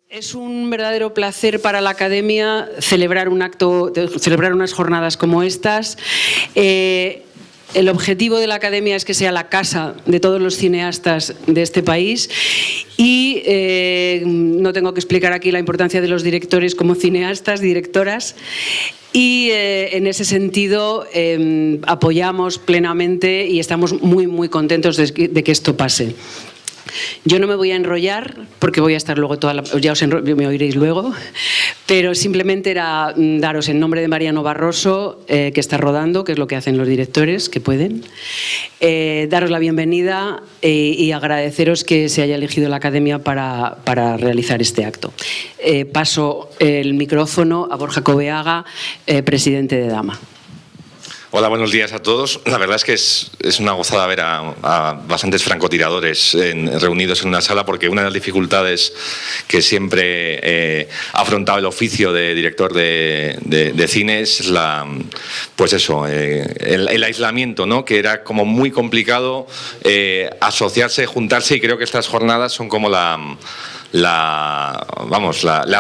Es un verdadero placer para la Academia celebrar un acto, celebrar unas jornadas como estas. El objetivo de la Academia es que sea la casa de todos los cineastas de este país y no tengo que explicar aquí la importancia de los directores como cineastas, directoras. Y en ese sentido apoyamos plenamente y estamos muy contentos de que esto pase. Yo no me voy a enrollar porque voy a estar luego ya me oiréis luego, pero simplemente era daros en nombre de Mariano Barroso, que está rodando, que es lo que hacen los directores, que pueden, daros la bienvenida y agradeceros que se haya elegido la Academia para realizar este acto. Paso el micrófono a Borja Coveaga, presidente de Dama. Hola, buenos días a todos. La verdad es que es una gozada ver a bastantes francotiradores reunidos en una sala, porque una de las dificultades que siempre ha afrontado el oficio de director de cine es el aislamiento, ¿no? Que era como muy complicado asociarse, juntarse, y creo que estas jornadas son como la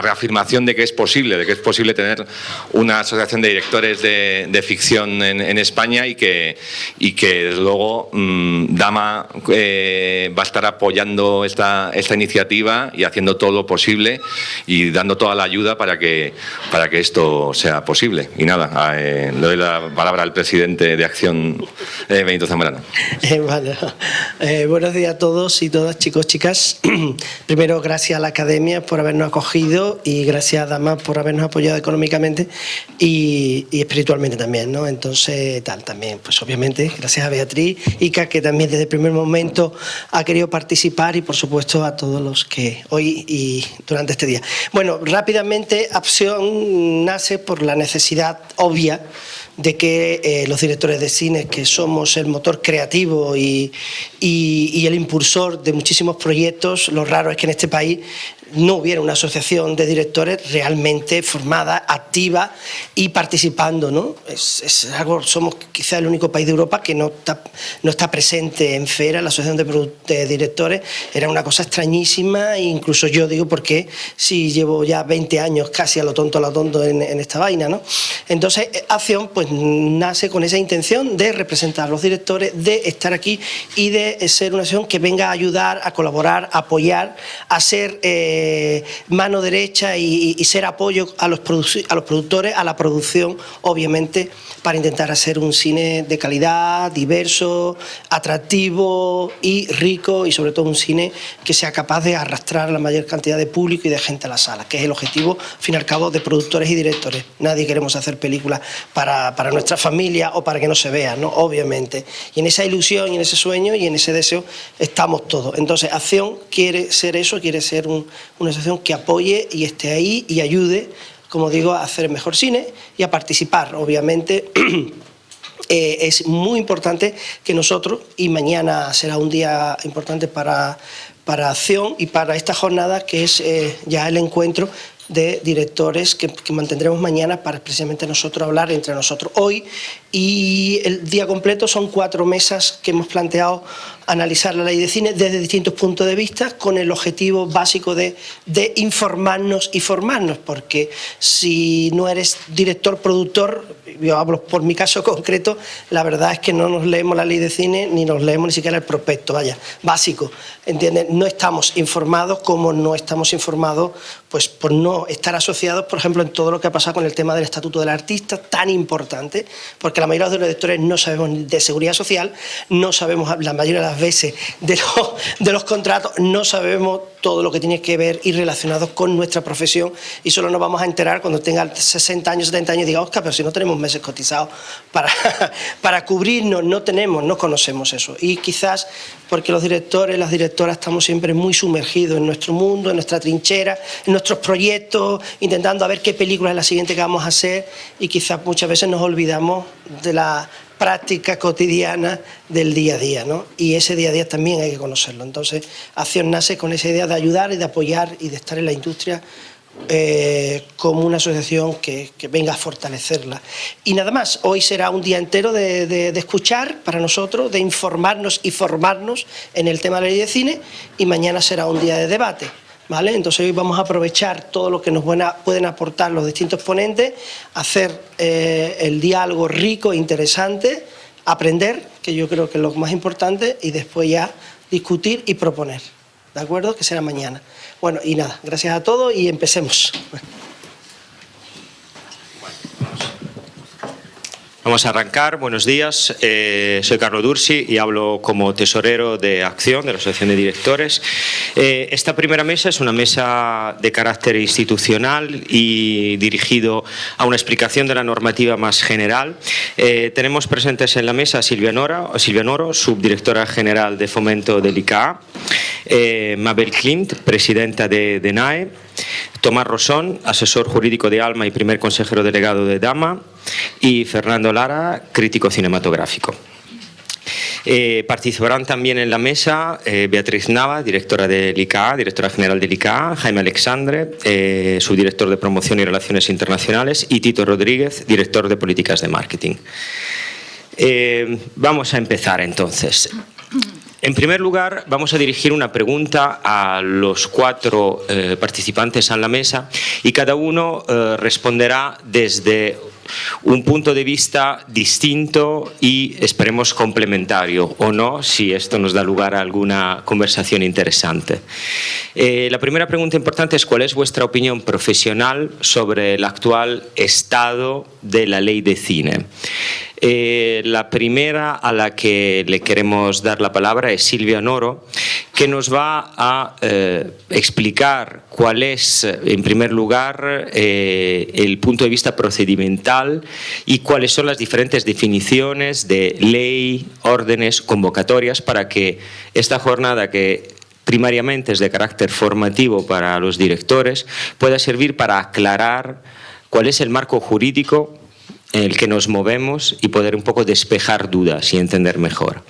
reafirmación de que es posible tener una asociación de directores de ficción en España, y que desde luego Dama va a estar apoyando esta iniciativa y haciendo todo lo posible y dando toda la ayuda para que esto sea posible. Y nada, le doy la palabra al presidente de Acción, Benito Zambrano. Buenos días a todos y todas, chicos, chicas. Primero, gracias a la Academia por habernos acogido, y gracias a Dama por habernos apoyado económicamente y espiritualmente también, ¿no? Entonces, también, pues obviamente, gracias a Beatriz Ica, que también desde el primer momento ha querido participar, y por supuesto a todos los que hoy y durante este día. Bueno, rápidamente, Acción nace por la necesidad obvia de que los directores de cine, que somos el motor creativo y el impulsor de muchísimos proyectos, lo raro es que en este país no hubiera una asociación de directores realmente formada, activa y participando, ¿no? Es algo, somos quizá el único país de Europa que no está presente en FERA, la asociación de directores. Era una cosa extrañísima, e incluso yo digo, porque si llevo ya 20 años casi a lo tonto en esta vaina, ¿no? Entonces, Acción pues nace con esa intención de representar a los directores, de estar aquí y de ser una asociación que venga a ayudar, a colaborar, a apoyar, a ser mano derecha y ser apoyo a los productores, a la producción, obviamente, para intentar hacer un cine de calidad, diverso, atractivo y rico, y sobre todo un cine que sea capaz de arrastrar la mayor cantidad de público y de gente a la sala, que es el objetivo, al fin y al cabo, de productores y directores. Nadie queremos hacer películas para nuestra familia o para que no se vean, ¿no? Obviamente. Y en esa ilusión y en ese sueño y en ese deseo estamos todos. Entonces, Acción quiere ser eso, quiere ser una asociación que apoye y esté ahí y ayude, como digo, a hacer el mejor cine y a participar, obviamente. Es muy importante que nosotros, y mañana será un día importante para Acción y para esta jornada, que es ya el encuentro de directores que mantendremos mañana, para precisamente nosotros hablar entre nosotros hoy, y el día completo son 4 mesas que hemos planteado analizar la ley de cine desde distintos puntos de vista, con el objetivo básico de informarnos y formarnos, porque si no eres director, productor, yo hablo por mi caso concreto, la verdad es que no nos leemos la ley de cine, ni nos leemos ni siquiera el prospecto, vaya, básico, ¿entiendes? No estamos informados, como no estamos informados pues por no estar asociados, por ejemplo, en todo lo que ha pasado con el tema del Estatuto del Artista, tan importante, porque la mayoría de los directores no sabemos de seguridad social, no sabemos la mayoría de las veces de los contratos, no sabemos todo lo que tiene que ver y relacionado con nuestra profesión, y solo nos vamos a enterar cuando tenga 60 años, 70 años y diga, Óscar, pero si no tenemos meses cotizados para cubrirnos, no conocemos eso. Y quizás porque los directores, las directoras estamos siempre muy sumergidos en nuestro mundo, en nuestra trinchera, en nuestros proyectos, intentando a ver qué película es la siguiente que vamos a hacer, y quizás muchas veces nos olvidamos de la práctica cotidiana del día a día, ¿no? Y ese día a día también hay que conocerlo. Entonces, Acción nace con esa idea de ayudar y de apoyar y de estar en la industria como una asociación que venga a fortalecerla. Y nada más, hoy será un día entero de escuchar para nosotros, de informarnos y formarnos en el tema de la ley de cine, y mañana será un día de debate. ¿vale? Entonces hoy vamos a aprovechar todo lo que nos pueden aportar los distintos ponentes, hacer el diálogo rico e interesante, aprender, que yo creo que es lo más importante, y después ya discutir y proponer, ¿de acuerdo? Que será mañana. Bueno, y nada, gracias a todos y empecemos. Vamos a arrancar. Buenos días. Soy Carlo Dursi y hablo como tesorero de Acción, de la Asociación de Directores. Esta primera mesa es una mesa de carácter institucional y dirigido a una explicación de la normativa más general. Tenemos presentes en la mesa a Silvia Noro, subdirectora general de Fomento del ICA, Mabel Klimt, presidenta de DENAE, Tomás Rosón, asesor jurídico de ALMA y primer consejero delegado de DAMA, y Fernando Lara, crítico cinematográfico. Participarán también en la mesa Beatriz Nava, directora del ICA, directora general del ICA, Jaime Alexandre, subdirector de Promoción y Relaciones Internacionales, y Tito Rodríguez, director de Políticas de Marketing. Vamos a empezar entonces. En primer lugar, vamos a dirigir una pregunta a los 4 participantes en la mesa y cada uno responderá desde un punto de vista distinto y esperemos complementario, o no, si esto nos da lugar a alguna conversación interesante. La primera pregunta importante es: ¿cuál es vuestra opinión profesional sobre el actual estado de la ley de cine? La primera a la que le queremos dar la palabra es Silvia Noro, que nos va a explicar cuál es, en primer lugar, el punto de vista procedimental y cuáles son las diferentes definiciones de ley, órdenes, convocatorias, para que esta jornada, que primariamente es de carácter formativo para los directores, pueda servir para aclarar cuál es el marco jurídico en el que nos movemos y poder un poco despejar dudas y entender mejor.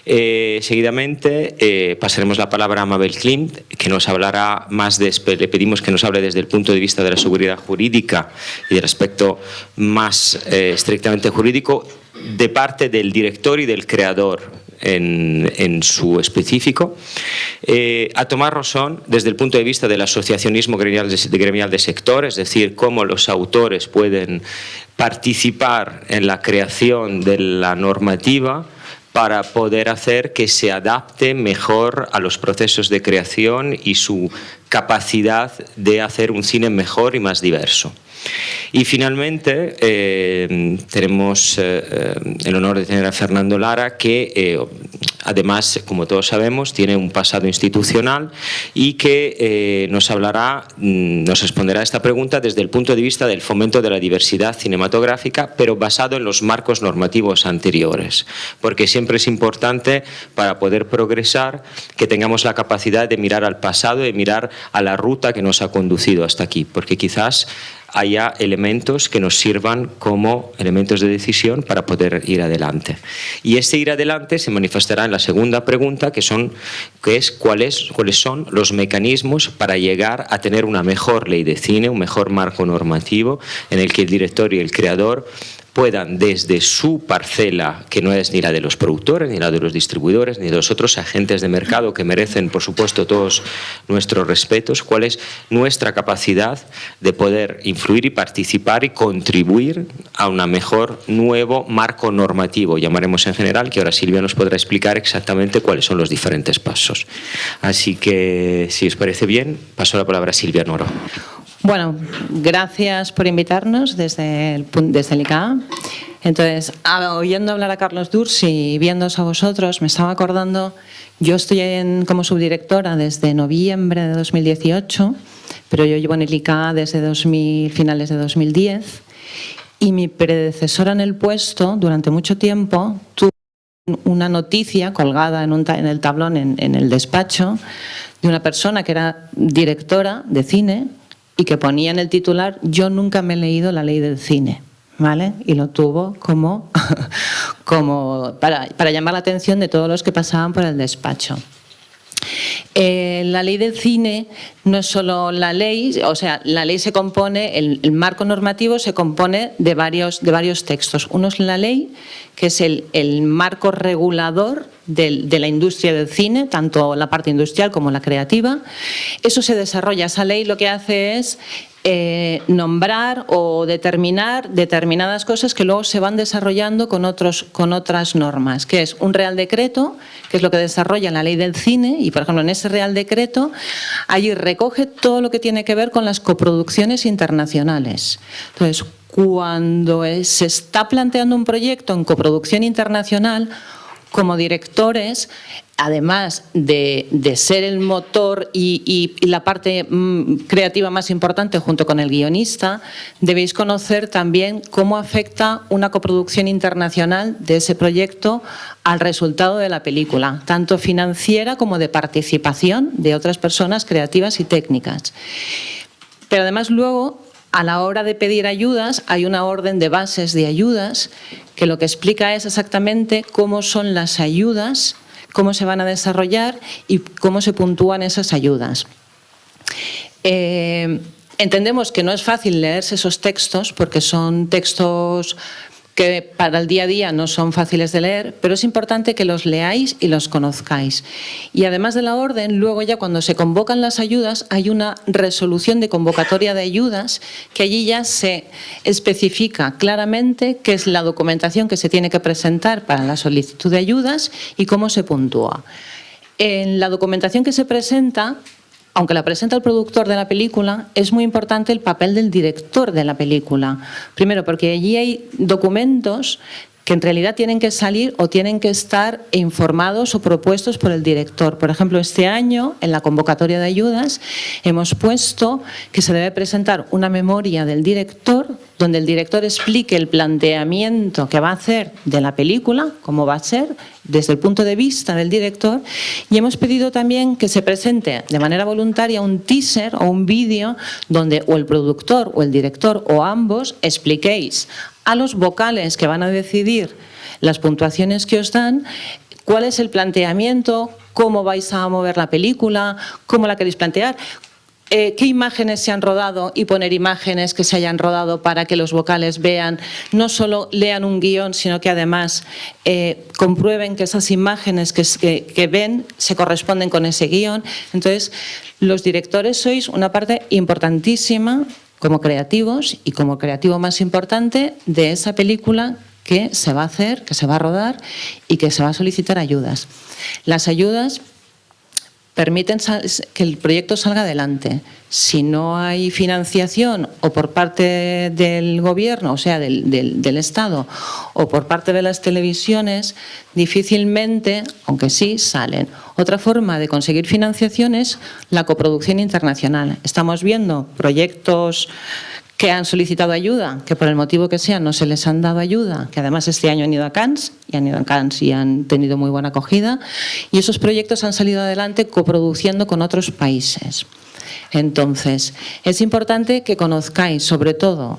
Seguidamente pasaremos la palabra a Mabel Klimt, que nos hablará más le pedimos que nos hable desde el punto de vista de la seguridad jurídica y del aspecto más estrictamente jurídico, de parte del director y del creador en su específico. A Tomás Rosón, desde el punto de vista del asociacionismo gremial de sector, es decir, cómo los autores pueden participar en la creación de la normativa para poder hacer que se adapte mejor a los procesos de creación y su capacidad de hacer un cine mejor y más diverso. Y finalmente tenemos el honor de tener a Fernando Lara, que además, como todos sabemos, tiene un pasado institucional y que nos responderá a esta pregunta desde el punto de vista del fomento de la diversidad cinematográfica, pero basado en los marcos normativos anteriores, porque siempre es importante, para poder progresar, que tengamos la capacidad de mirar al pasado y mirar a la ruta que nos ha conducido hasta aquí, porque quizás haya elementos que nos sirvan como elementos de decisión para poder ir adelante. Y este ir adelante se manifestará en la segunda pregunta, que es cuáles son los mecanismos para llegar a tener una mejor ley de cine, un mejor marco normativo en el que el director y el creador puedan, desde su parcela, que no es ni la de los productores, ni la de los distribuidores, ni de los otros agentes de mercado, que merecen, por supuesto, todos nuestros respetos, cuál es nuestra capacidad de poder influir y participar y contribuir a un mejor nuevo marco normativo, llamaremos en general, que ahora Silvia nos podrá explicar exactamente cuáles son los diferentes pasos. Así que, si os parece bien, paso la palabra a Silvia Noro. Bueno, gracias por invitarnos desde el ICA. Entonces, oyendo hablar a Carlos Dursi y viéndoos a vosotros, me estaba acordando, yo estoy como subdirectora desde noviembre de 2018, pero yo llevo en el ICA desde finales de 2010, y mi predecesora en el puesto, durante mucho tiempo, tuvo una noticia colgada en el tablón en el despacho de una persona que era directora de cine y que ponía en el titular: yo nunca me he leído la ley del cine, ¿vale? Y lo tuvo como para llamar la atención de todos los que pasaban por el despacho. La ley del cine no es solo la ley, o sea, la ley se compone, el marco normativo se compone de varios textos. Uno es la ley, que es el marco regulador de la industria del cine, tanto la parte industrial como la creativa. Eso se desarrolla, esa ley lo que hace es nombrar o determinar determinadas cosas que luego se van desarrollando con otras normas, que es un Real Decreto, que es lo que desarrolla la ley del cine, y por ejemplo en ese Real Decreto allí recoge todo lo que tiene que ver con las coproducciones internacionales. Entonces, cuando se está planteando un proyecto en coproducción internacional, como directores, además de ser el motor y la parte creativa más importante junto con el guionista, debéis conocer también cómo afecta una coproducción internacional de ese proyecto al resultado de la película, tanto financiera como de participación de otras personas creativas y técnicas. Pero además luego, a la hora de pedir ayudas, hay una orden de bases de ayudas que lo que explica es exactamente cómo son las ayudas, cómo se van a desarrollar y cómo se puntúan esas ayudas. Entendemos que no es fácil leerse esos textos porque son textos que para el día a día no son fáciles de leer, pero es importante que los leáis y los conozcáis. Y además de la orden, luego ya cuando se convocan las ayudas, hay una resolución de convocatoria de ayudas que allí ya se especifica claramente qué es la documentación que se tiene que presentar para la solicitud de ayudas y cómo se puntúa. En la documentación que se presenta, aunque la presenta el productor de la película, es muy importante el papel del director de la película. Primero, porque allí hay documentos que en realidad tienen que salir o tienen que estar informados o propuestos por el director. Por ejemplo, este año, en la convocatoria de ayudas, hemos puesto que se debe presentar una memoria del director, donde el director explique el planteamiento que va a hacer de la película, cómo va a ser, desde el punto de vista del director, y hemos pedido también que se presente de manera voluntaria un teaser o un vídeo donde o el productor o el director o ambos expliquéis a los vocales que van a decidir las puntuaciones que os dan, cuál es el planteamiento, cómo vais a mover la película, cómo la queréis plantear, qué imágenes se han rodado y poner imágenes que se hayan rodado para que los vocales vean, no solo lean un guión, sino que además comprueben que esas imágenes que ven se corresponden con ese guión. Entonces, los directores sois una parte importantísima como creativos y como creativo más importante de esa película que se va a hacer, que se va a rodar y que se va a solicitar ayudas. Las ayudas permiten que el proyecto salga adelante. Si no hay financiación o por parte del gobierno, o sea, del Estado, o por parte de las televisiones, difícilmente, aunque sí, salen. Otra forma de conseguir financiación es la coproducción internacional. Estamos viendo proyectos que han solicitado ayuda, que por el motivo que sea no se les han dado ayuda, que además este año han ido a Cannes y han tenido muy buena acogida, y esos proyectos han salido adelante coproduciendo con otros países. Entonces, es importante que conozcáis sobre todo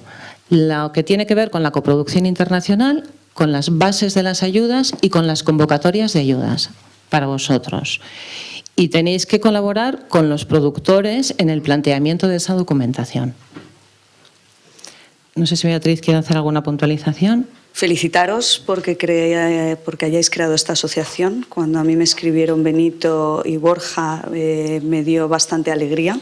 lo que tiene que ver con la coproducción internacional, con las bases de las ayudas y con las convocatorias de ayudas para vosotros. Y tenéis que colaborar con los productores en el planteamiento de esa documentación. No sé si Beatriz quiere hacer alguna puntualización. Felicitaros porque hayáis creado esta asociación. Cuando a mí me escribieron Benito y Borja me dio bastante alegría,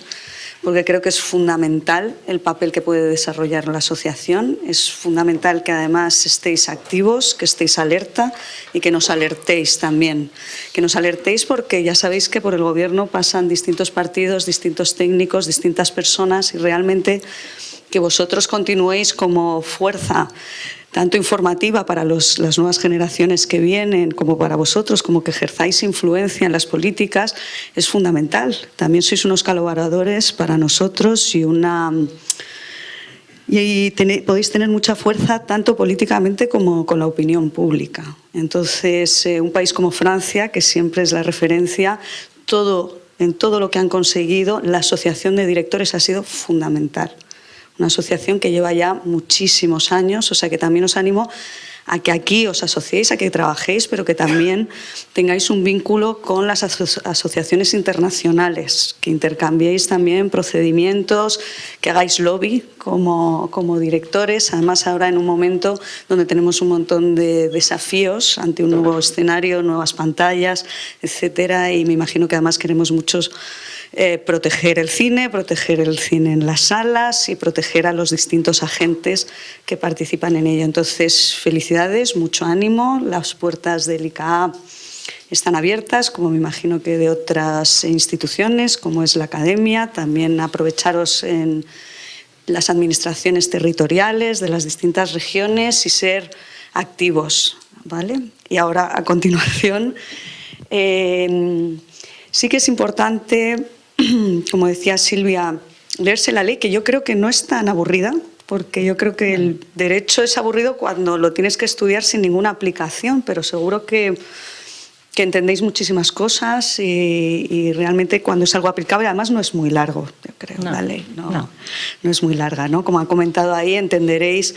porque creo que es fundamental el papel que puede desarrollar la asociación. Es fundamental que además estéis activos, que estéis alerta y que nos alertéis también. Que nos alertéis porque ya sabéis que por el gobierno pasan distintos partidos, distintos técnicos, distintas personas, y realmente que vosotros continuéis como fuerza tanto informativa para las nuevas generaciones que vienen, como para vosotros, como que ejerzáis influencia en las políticas, es fundamental. También sois unos colaboradores para nosotros y podéis tener mucha fuerza tanto políticamente como con la opinión pública. Entonces, un país como Francia, que siempre es la referencia, en todo lo que han conseguido, la asociación de directores ha sido fundamental. Una asociación que lleva ya muchísimos años, o sea que también os animo a que aquí os asociéis, a que trabajéis, pero que también tengáis un vínculo con las asociaciones internacionales, que intercambiéis también procedimientos, que hagáis lobby como directores, además ahora en un momento donde tenemos un montón de desafíos ante un nuevo escenario, nuevas pantallas, etcétera, y me imagino que además queremos muchos proteger el cine en las salas y proteger a los distintos agentes que participan en ello. Entonces, felicidades, mucho ánimo, las puertas del ICA están abiertas, como me imagino que de otras instituciones, como es la Academia, también aprovecharos en las administraciones territoriales de las distintas regiones y ser activos, ¿vale? Y ahora, a continuación, sí que es importante, como decía Silvia, leerse la ley, que yo creo que no es tan aburrida, porque yo creo que el derecho es aburrido cuando lo tienes que estudiar sin ninguna aplicación, pero seguro que entendéis muchísimas cosas y realmente cuando es algo aplicable, además no es muy largo, yo creo, la ley, no es muy larga, ¿no? Como han comentado ahí, entenderéis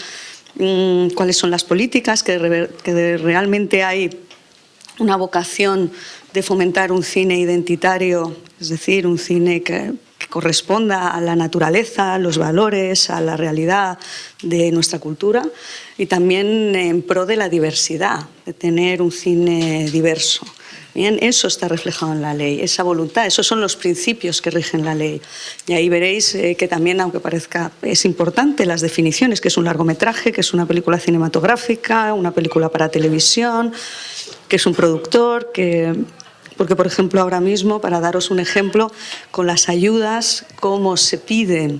cuáles son las políticas, que realmente hay una vocación de fomentar un cine identitario, es decir, un cine que corresponda a la naturaleza, a los valores, a la realidad de nuestra cultura, y también en pro de la diversidad, de tener un cine diverso. Bien, eso está reflejado en la ley, esa voluntad, esos son los principios que rigen la ley. Y ahí veréis que también, aunque parezca, es importante las definiciones, que es un largometraje, que es una película cinematográfica, una película para televisión, que es un productor, porque, por ejemplo, ahora mismo, para daros un ejemplo, con las ayudas, cómo se pide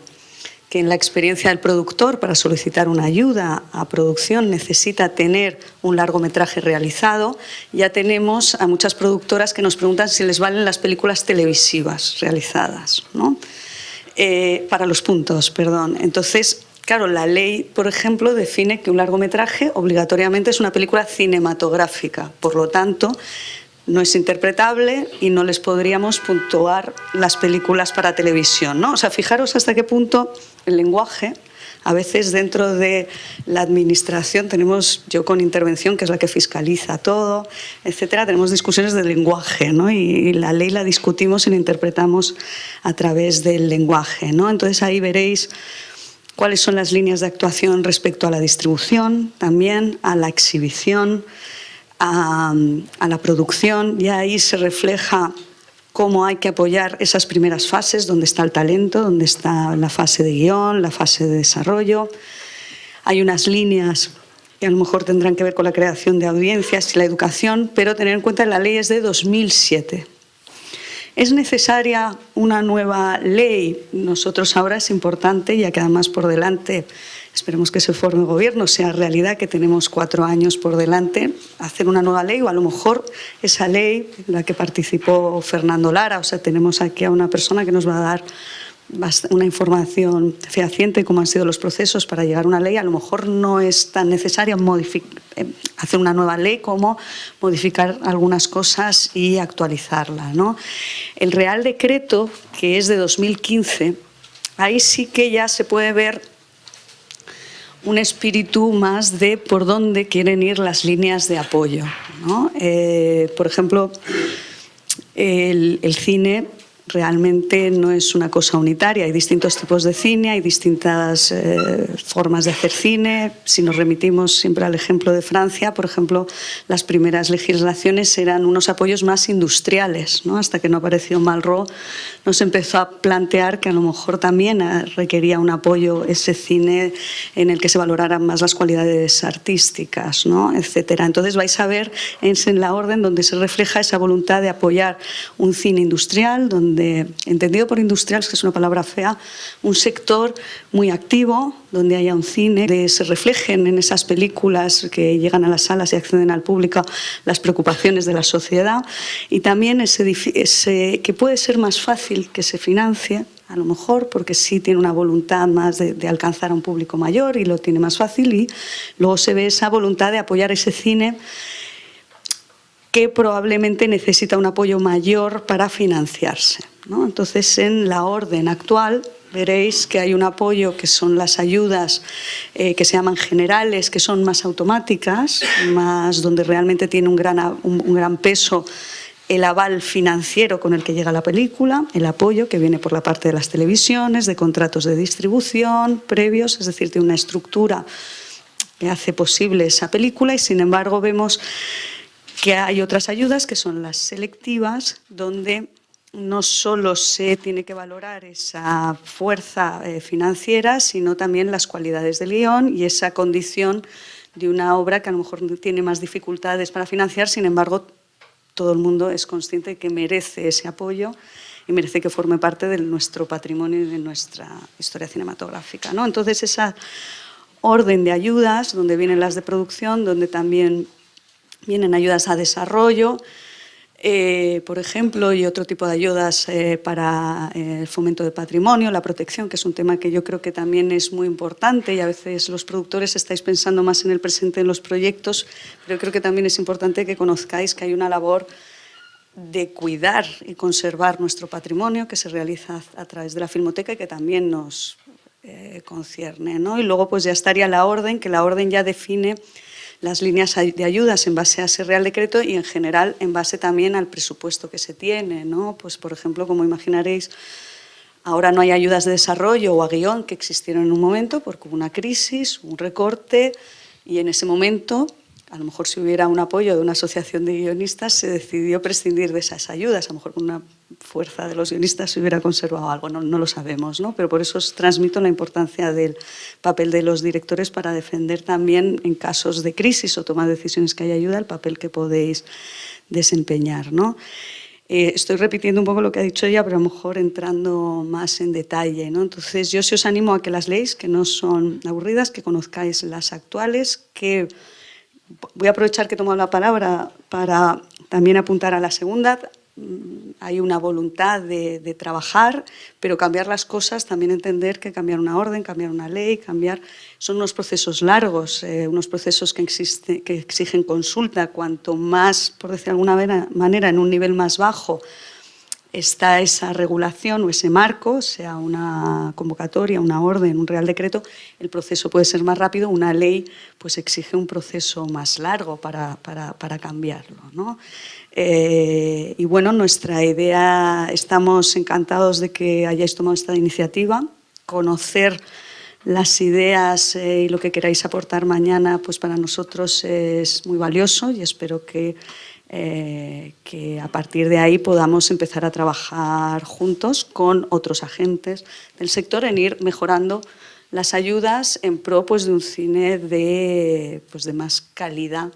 que en la experiencia del productor, para solicitar una ayuda a producción, necesita tener un largometraje realizado, ya tenemos a muchas productoras que nos preguntan si les valen las películas televisivas realizadas, ¿no? Para los puntos, perdón. Entonces, claro, la ley, por ejemplo, define que un largometraje obligatoriamente es una película cinematográfica, por lo tanto, no es interpretable y no les podríamos puntuar las películas para televisión, ¿no? O sea, fijaros hasta qué punto el lenguaje, a veces dentro de la administración tenemos, yo con intervención, que es la que fiscaliza todo, etcétera, tenemos discusiones del lenguaje, ¿no? Y la ley la discutimos y la interpretamos a través del lenguaje, ¿no? Entonces ahí veréis cuáles son las líneas de actuación respecto a la distribución, también a la exhibición, a la producción, y ahí se refleja cómo hay que apoyar esas primeras fases, donde está el talento, donde está la fase de guión, la fase de desarrollo. Hay unas líneas que a lo mejor tendrán que ver con la creación de audiencias y la educación, pero tener en cuenta que la ley es de 2007. ¿Es necesaria una nueva ley? Nosotros ahora es importante, ya que además por delante esperemos que se forme gobierno, sea realidad, que tenemos 4 años por delante, hacer una nueva ley, o a lo mejor esa ley en la que participó Fernando Lara, o sea, tenemos aquí a una persona que nos va a dar una información fehaciente, cómo han sido los procesos para llegar a una ley. A lo mejor no es tan necesario hacer una nueva ley como modificar algunas cosas y actualizarla, ¿no? El Real Decreto, que es de 2015, ahí sí que ya se puede ver un espíritu más de por dónde quieren ir las líneas de apoyo, ¿no? Por ejemplo, el cine realmente no es una cosa unitaria. Hay distintos tipos de cine, hay distintas formas de hacer cine. Si nos remitimos siempre al ejemplo de Francia, por ejemplo, las primeras legislaciones eran unos apoyos más industriales, ¿no? Hasta que no apareció Malraux, nos empezó a plantear que a lo mejor también requería un apoyo ese cine en el que se valoraran más las cualidades artísticas, ¿no? Etcétera. Entonces vais a ver en la orden donde se refleja esa voluntad de apoyar un cine industrial, donde, entendido por industrial, que es una palabra fea, un sector muy activo, donde haya un cine, donde se reflejen en esas películas que llegan a las salas y acceden al público las preocupaciones de la sociedad, y también ese que puede ser más fácil que se financie, a lo mejor, porque sí tiene una voluntad más de alcanzar a un público mayor y lo tiene más fácil, y luego se ve esa voluntad de apoyar ese cine que probablemente necesita un apoyo mayor para financiarse, ¿no? Entonces, en la orden actual veréis que hay un apoyo que son las ayudas que se llaman generales, que son más automáticas, más donde realmente tiene un gran peso el aval financiero con el que llega la película, el apoyo que viene por la parte de las televisiones, de contratos de distribución previos, es decir, tiene una estructura que hace posible esa película, y sin embargo vemos que hay otras ayudas que son las selectivas, donde no solo se tiene que valorar esa fuerza financiera, sino también las cualidades del guión y esa condición de una obra que a lo mejor tiene más dificultades para financiar, sin embargo, todo el mundo es consciente de que merece ese apoyo y merece que forme parte de nuestro patrimonio y de nuestra historia cinematográfica, ¿no? Entonces, esa orden de ayudas, donde vienen las de producción, donde también vienen ayudas a desarrollo, por ejemplo, y otro tipo de ayudas para el fomento del patrimonio, la protección, que es un tema que yo creo que también es muy importante, y a veces los productores estáis pensando más en el presente, en los proyectos, pero yo creo que también es importante que conozcáis que hay una labor de cuidar y conservar nuestro patrimonio que se realiza a través de la Filmoteca y que también nos concierne, ¿no? Y luego pues ya estaría la orden, que la orden ya define las líneas de ayudas en base a ese Real Decreto y en general en base también al presupuesto que se tiene, ¿no? Pues por ejemplo, como imaginaréis, ahora no hay ayudas de desarrollo o a guión que existieron en un momento porque hubo una crisis, un recorte, y en ese momento, a lo mejor si hubiera un apoyo de una asociación de guionistas, se decidió prescindir de esas ayudas. A lo mejor con una fuerza de los guionistas se hubiera conservado algo, no lo sabemos, ¿no? Pero por eso os transmito la importancia del papel de los directores para defender también en casos de crisis o toma de decisiones que haya ayuda, el papel que podéis desempeñar, ¿no? Estoy repitiendo un poco lo que ha dicho ella, pero a lo mejor entrando más en detalle, ¿no? Entonces, yo sí os animo a que las leáis, que no son aburridas, que conozcáis las actuales, que voy a aprovechar que he tomado la palabra para también apuntar a la segunda. Hay una voluntad de trabajar, pero cambiar las cosas, también entender que cambiar una orden, cambiar una ley, son unos procesos largos, unos procesos que exigen consulta. Cuanto más, por decir de alguna manera, en un nivel más bajo está esa regulación o ese marco, sea una convocatoria, una orden, un Real Decreto, el proceso puede ser más rápido. Una ley pues exige un proceso más largo para cambiarlo, ¿no? Y bueno, nuestra idea, estamos encantados de que hayáis tomado esta iniciativa. Conocer las ideas y lo que queráis aportar mañana, pues para nosotros es muy valioso, y espero que a partir de ahí podamos empezar a trabajar juntos con otros agentes del sector en ir mejorando las ayudas en pro pues, de un cine de más calidad,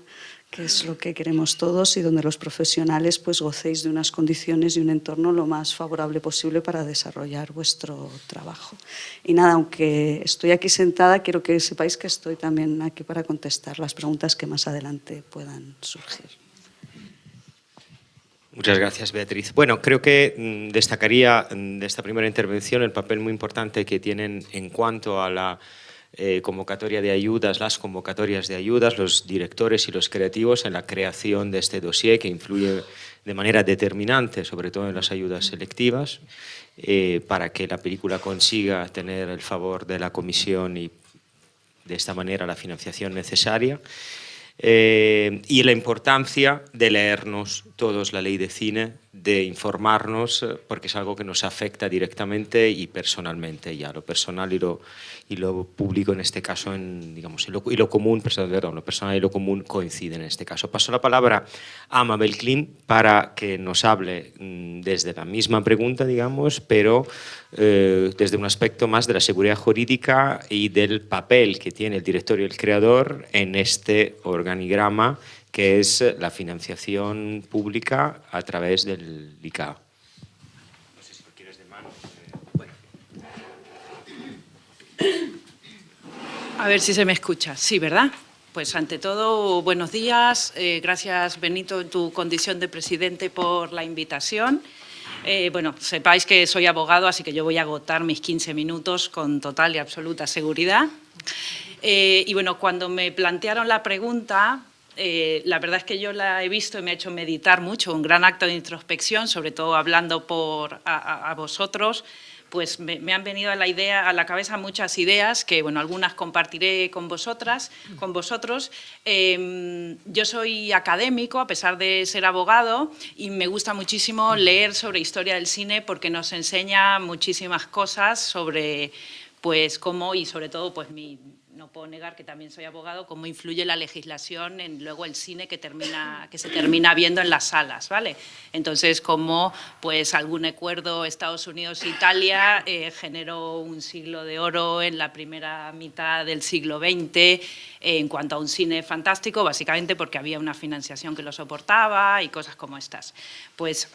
que es lo que queremos todos, y donde los profesionales pues, gocéis de unas condiciones y un entorno lo más favorable posible para desarrollar vuestro trabajo. Y nada, aunque estoy aquí sentada, quiero que sepáis que estoy también aquí para contestar las preguntas que más adelante puedan surgir. Muchas gracias, Beatriz. Bueno, creo que destacaría de esta primera intervención el papel muy importante que tienen en cuanto a la convocatoria de ayudas, las convocatorias de ayudas, los directores y los creativos en la creación de este dossier, que influye de manera determinante, sobre todo en las ayudas selectivas, para que la película consiga tener el favor de la comisión y de esta manera la financiación necesaria. Y la importancia de leernos todos la ley de cine, de informarnos, porque es algo que nos afecta directamente y personalmente, ya lo personal y lo público en este caso, y lo común, perdón, lo personal y lo común coinciden en este caso. Paso la palabra a Mabel Klimt para que nos hable desde la misma pregunta, digamos, pero desde un aspecto más de la seguridad jurídica y del papel que tiene el director y el creador en este organigrama que es la financiación pública a través del ICAO. No sé si lo quieres de mano. Bueno. A ver si se me escucha. Sí, ¿verdad? Pues ante todo, buenos días. Gracias, Benito, en tu condición de presidente, por la invitación. Bueno, sepáis que soy abogado, así que yo voy a agotar mis 15 minutos con total y absoluta seguridad. Y bueno, cuando me plantearon la pregunta, la verdad es que yo la he visto y me ha hecho meditar mucho, un gran acto de introspección, sobre todo hablando a vosotros, pues me han venido a la cabeza muchas ideas que, bueno, algunas compartiré con vosotros. Yo soy académico, a pesar de ser abogado, y me gusta muchísimo leer sobre historia del cine porque nos enseña muchísimas cosas sobre, pues, cómo, y sobre todo, pues, no puedo negar que también soy abogado, cómo influye la legislación en luego el cine que se termina viendo en las salas, ¿vale? Entonces, cómo pues algún acuerdo Estados Unidos-Italia generó un siglo de oro en la primera mitad del siglo XX en cuanto a un cine fantástico, básicamente porque había una financiación que lo soportaba y cosas como estas. Pues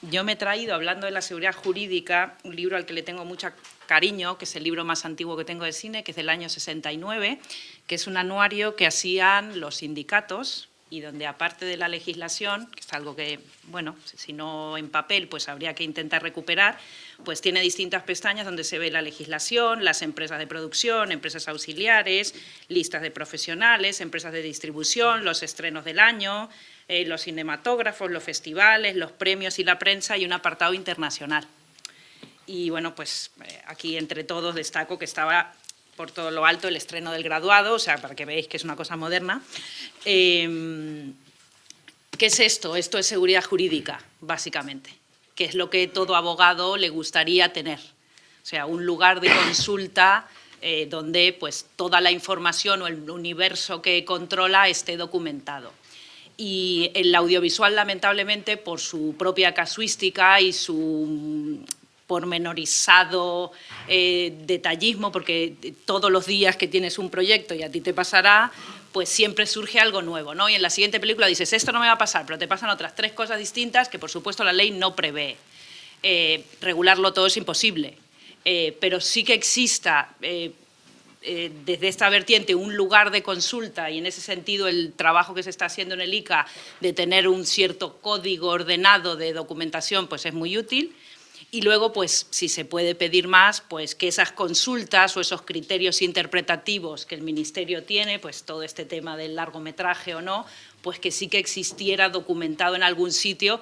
yo me he traído, hablando de la seguridad jurídica, un libro al que le tengo mucho cariño, que es el libro más antiguo que tengo de cine, que es del año 69, que es un anuario que hacían los sindicatos y donde, aparte de la legislación, que es algo que, bueno, si no en papel, pues habría que intentar recuperar, pues tiene distintas pestañas donde se ve la legislación, las empresas de producción, empresas auxiliares, listas de profesionales, empresas de distribución, los estrenos del año, los cinematógrafos, los festivales, los premios y la prensa, y un apartado internacional. Y bueno, pues aquí entre todos destaco que estaba por todo lo alto el estreno del Graduado, o sea, para que veáis que es una cosa moderna. ¿Qué es esto? Esto es seguridad jurídica, básicamente, que es lo que todo abogado le gustaría tener. O sea, un lugar de consulta donde pues toda la información o el universo que controla esté documentado. Y el audiovisual, lamentablemente, por su propia casuística y su pormenorizado detallismo, porque todos los días que tienes un proyecto y a ti te pasará, pues siempre surge algo nuevo, ¿no? Y en la siguiente película dices, esto no me va a pasar, pero te pasan otras 3 cosas distintas que, por supuesto, la ley no prevé. Regularlo todo es imposible, pero sí que exista desde esta vertiente un lugar de consulta, y en ese sentido el trabajo que se está haciendo en el ICA de tener un cierto código ordenado de documentación pues es muy útil. Y luego, pues, si se puede pedir más, pues que esas consultas o esos criterios interpretativos que el Ministerio tiene, pues todo este tema del largometraje o no, pues que sí que existiera documentado en algún sitio,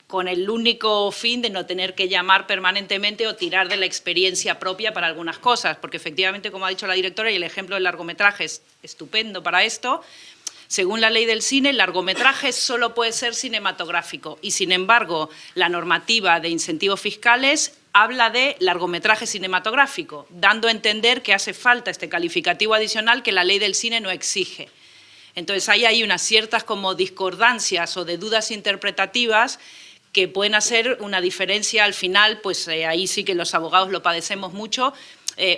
con el único fin de no tener que llamar permanentemente o tirar de la experiencia propia para algunas cosas, porque efectivamente, como ha dicho la directora, y el ejemplo del largometraje es estupendo para esto. Según la ley del cine, el largometraje solo puede ser cinematográfico y, sin embargo, la normativa de incentivos fiscales habla de largometraje cinematográfico, dando a entender que hace falta este calificativo adicional que la ley del cine no exige. Entonces, ahí hay unas ciertas como discordancias o de dudas interpretativas que pueden hacer una diferencia al final, pues ahí sí que los abogados lo padecemos mucho,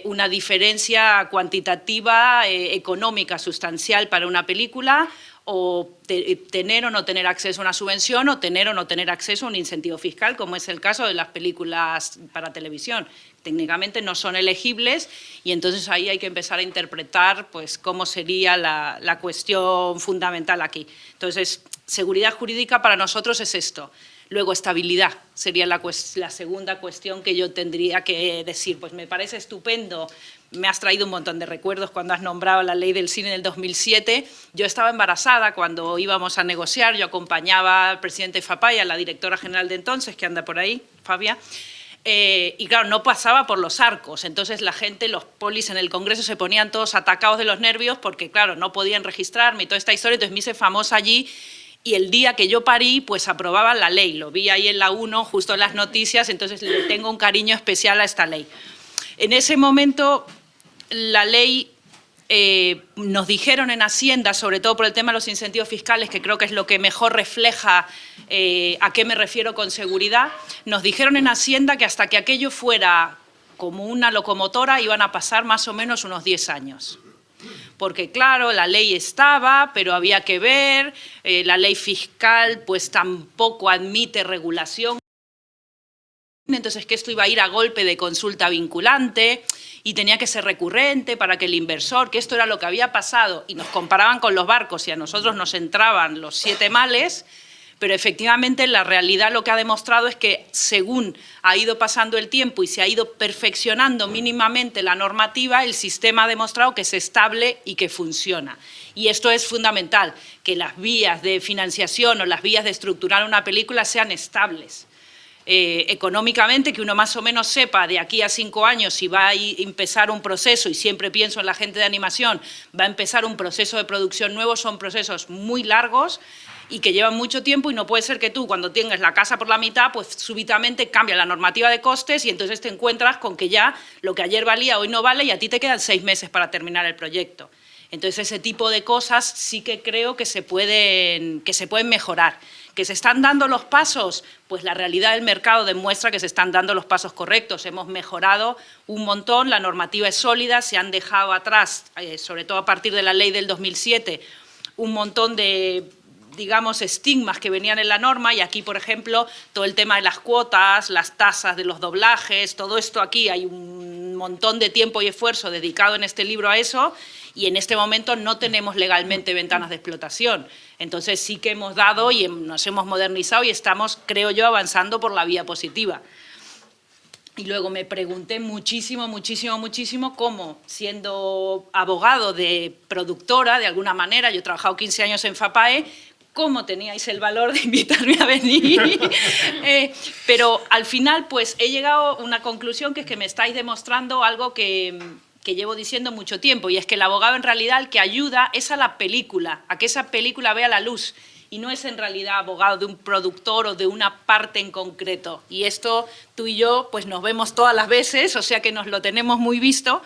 una diferencia cuantitativa, económica, sustancial para una película, o tener o no tener acceso a una subvención, o tener acceso a un incentivo fiscal, como es el caso de las películas para televisión. Técnicamente no son elegibles, y entonces ahí hay que empezar a interpretar pues, cómo sería la cuestión fundamental aquí. Entonces, seguridad jurídica para nosotros es esto. Luego, estabilidad sería la segunda cuestión que yo tendría que decir. Pues me parece estupendo, me has traído un montón de recuerdos cuando has nombrado la ley del cine en el 2007. Yo estaba embarazada cuando íbamos a negociar, yo acompañaba al presidente Fapaya, la directora general de entonces, que anda por ahí, Fabia, y claro, no pasaba por los arcos. Entonces la gente, los polis en el Congreso se ponían todos atacados de los nervios porque, claro, no podían registrarme y toda esta historia. Entonces me hice famosa allí. Y el día que yo parí, pues aprobaban la ley. Lo vi ahí en la 1, justo en las noticias, entonces le tengo un cariño especial a esta ley. En ese momento, la ley, nos dijeron en Hacienda, sobre todo por el tema de los incentivos fiscales, que creo que es lo que mejor refleja a qué me refiero con seguridad, nos dijeron en Hacienda que hasta que aquello fuera como una locomotora iban a pasar más o menos unos 10 años. Porque claro, la ley estaba, pero había que ver, la ley fiscal pues tampoco admite regulación, entonces que esto iba a ir a golpe de consulta vinculante y tenía que ser recurrente para que el inversor, que esto era lo que había pasado, y nos comparaban con los barcos y a nosotros nos entraban los 7 males, pero efectivamente la realidad lo que ha demostrado es que según ha ido pasando el tiempo y se ha ido perfeccionando mínimamente la normativa, el sistema ha demostrado que es estable y que funciona. Y esto es fundamental, que las vías de financiación o las vías de estructurar una película sean estables. económicamente, que uno más o menos sepa de aquí a 5 años si va a empezar un proceso, y siempre pienso en la gente de animación, va a empezar un proceso de producción nuevo, son procesos muy largos y que llevan mucho tiempo, y no puede ser que tú, cuando tengas la casa por la mitad, pues súbitamente cambia la normativa de costes y entonces te encuentras con que ya lo que ayer valía hoy no vale y a ti te quedan 6 meses para terminar el proyecto. Entonces ese tipo de cosas sí que creo que se pueden mejorar. ¿Que se están dando los pasos? Pues la realidad del mercado demuestra que se están dando los pasos correctos. Hemos mejorado un montón, la normativa es sólida, se han dejado atrás, sobre todo a partir de la ley del 2007, un montón de, digamos, estigmas que venían en la norma, y aquí, por ejemplo, todo el tema de las cuotas, las tasas de los doblajes, todo esto aquí, hay un montón de tiempo y esfuerzo dedicado en este libro a eso, y en este momento no tenemos legalmente ventanas de explotación. Entonces sí que hemos dado y nos hemos modernizado y estamos, creo yo, avanzando por la vía positiva. Y luego me pregunté muchísimo cómo, siendo abogado de productora, de alguna manera, yo he trabajado 15 años en FAPAE, cómo teníais el valor de invitarme a venir. Pero al final pues he llegado a una conclusión, que es que me estáis demostrando algo que llevo diciendo mucho tiempo, y es que el abogado en realidad el que ayuda es a la película, a que esa película vea la luz, y no es en realidad abogado de un productor o de una parte en concreto. Y esto tú y yo pues nos vemos todas las veces, o sea que nos lo tenemos muy visto,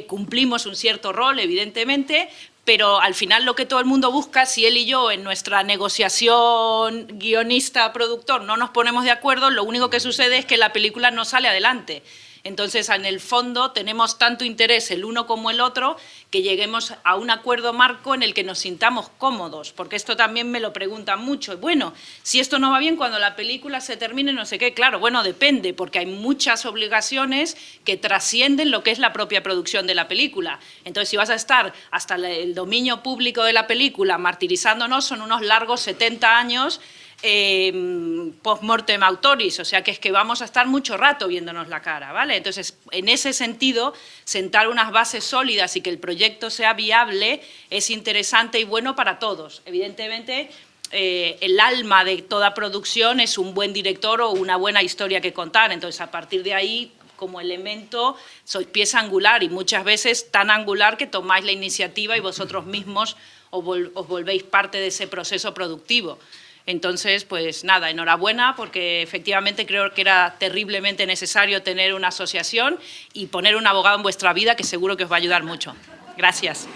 cumplimos un cierto rol evidentemente, pero al final lo que todo el mundo busca, si él y yo en nuestra negociación guionista-productor no nos ponemos de acuerdo, lo único que sucede es que la película no sale adelante. Entonces, en el fondo, tenemos tanto interés el uno como el otro que lleguemos a un acuerdo marco en el que nos sintamos cómodos, porque esto también me lo preguntan mucho. Bueno, si esto no va bien cuando la película se termine, no sé qué, claro, bueno, depende, porque hay muchas obligaciones que trascienden lo que es la propia producción de la película. Entonces, si vas a estar hasta el dominio público de la película martirizándonos, son unos largos 70 años post-mortem autoris, o sea que es que vamos a estar mucho rato viéndonos la cara, ¿vale? Entonces, en ese sentido, sentar unas bases sólidas y que el proyecto sea viable es interesante y bueno para todos. Evidentemente, el alma de toda producción es un buen director o una buena historia que contar, entonces a partir de ahí, como elemento, sois pieza angular, y muchas veces tan angular que tomáis la iniciativa y vosotros mismos os volvéis parte de ese proceso productivo. Entonces, pues nada, enhorabuena, porque efectivamente creo que era terriblemente necesario tener una asociación y poner un abogado en vuestra vida, que seguro que os va a ayudar mucho. Gracias.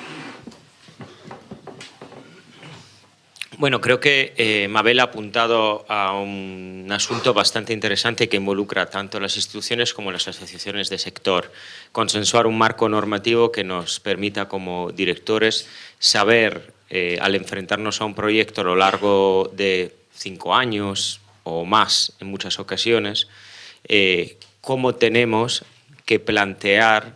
Bueno, creo que Mabel ha apuntado a un asunto bastante interesante que involucra tanto las instituciones como las asociaciones de sector. Consensuar un marco normativo que nos permita, como directores, saber, al enfrentarnos a un proyecto a lo largo de 5 años o más en muchas ocasiones, cómo tenemos que plantear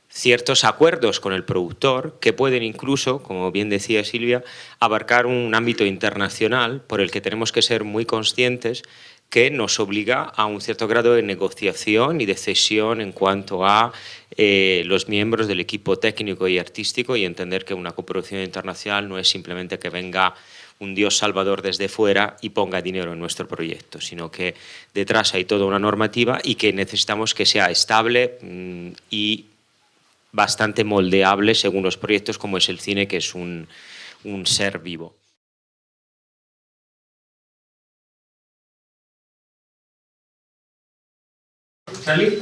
ciertos acuerdos con el productor que pueden incluso, como bien decía Silvia, abarcar un ámbito internacional por el que tenemos que ser muy conscientes, que nos obliga a un cierto grado de negociación y de cesión en cuanto a los miembros del equipo técnico y artístico, y entender que una coproducción internacional no es simplemente que venga un Dios salvador desde fuera y ponga dinero en nuestro proyecto, sino que detrás hay toda una normativa y que necesitamos que sea estable y bastante moldeable según los proyectos, como es el cine, que es un ser vivo. ¿Charlie?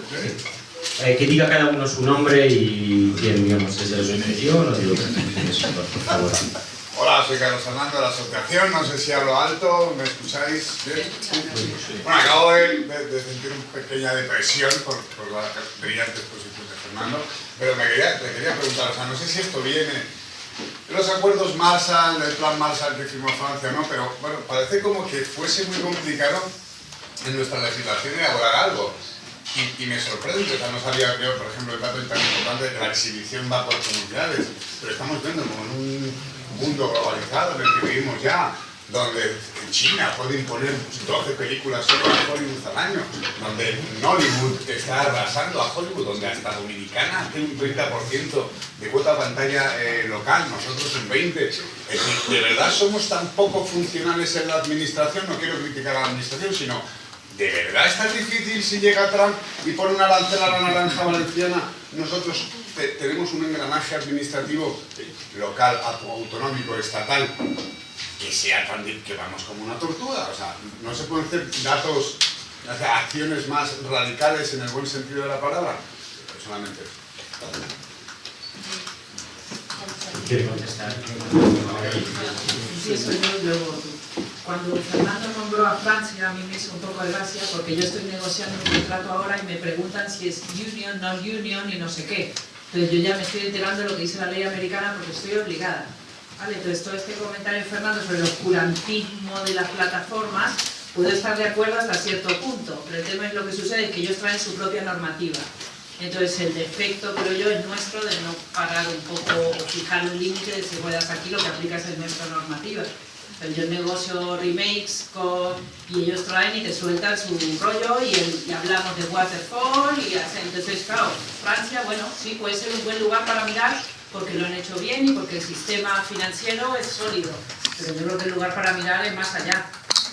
Que diga cada uno su nombre y quién, digamos, es de la asociación o de lo que por favor. Hola, soy Carlos Fernando de la asociación, no sé si hablo alto, ¿me escucháis bien? Bueno, acabo de sentir una pequeña depresión por la brillante exposición de Fernando, pero te quería preguntar, o sea, no sé si esto viene de los acuerdos Marshall, del plan Marshall que firmó Francia, ¿no? Pero bueno, parece como que fuese muy complicado en nuestra legislación elaborar algo. Y me sorprende, o sea, no sabía yo, por ejemplo, el dato tan importante de que la exhibición va por comunidades, pero estamos viendo como en un mundo globalizado en el que vivimos ya, donde China puede imponer 12 películas solo a Hollywood al año, donde Nollywood está arrasando a Hollywood, donde hasta Dominicana tiene un 30% de cuota pantalla local, nosotros un 20%. Es decir, ¿de verdad somos tan poco funcionales en la administración? No quiero criticar a la administración, sino ¿de verdad es tan difícil si llega Trump y pone una arancel a la naranja valenciana? Nosotros tenemos un engranaje administrativo local, autonómico, estatal, que sea tan que vamos como una tortuga. O sea, no se pueden hacer acciones más radicales en el buen sentido de la palabra. Solamente eso. ¿Quiere contestar? Sí, soy yo. Cuando Fernando nombró a Francia, a mí me hizo un poco de gracia porque yo estoy negociando un contrato ahora y me preguntan si es union, no union y no sé qué. Entonces yo ya me estoy enterando de lo que dice la ley americana porque estoy obligada. ¿Vale? Entonces todo este comentario de Fernando sobre el oscurantismo de las plataformas, puedo estar de acuerdo hasta cierto punto, pero el tema es lo que sucede, es que ellos traen su propia normativa. Entonces el defecto, creo yo, es nuestro de no parar un poco o fijar un límite de si ruedas aquí lo que aplicas es nuestra normativa. Pero yo negocio remakes y ellos traen y te sueltan su rollo y hablamos de waterfall y hacen. Entonces, claro, Francia, bueno, sí puede ser un buen lugar para mirar porque lo han hecho bien y porque el sistema financiero es sólido. Pero yo creo que el lugar para mirar es más allá,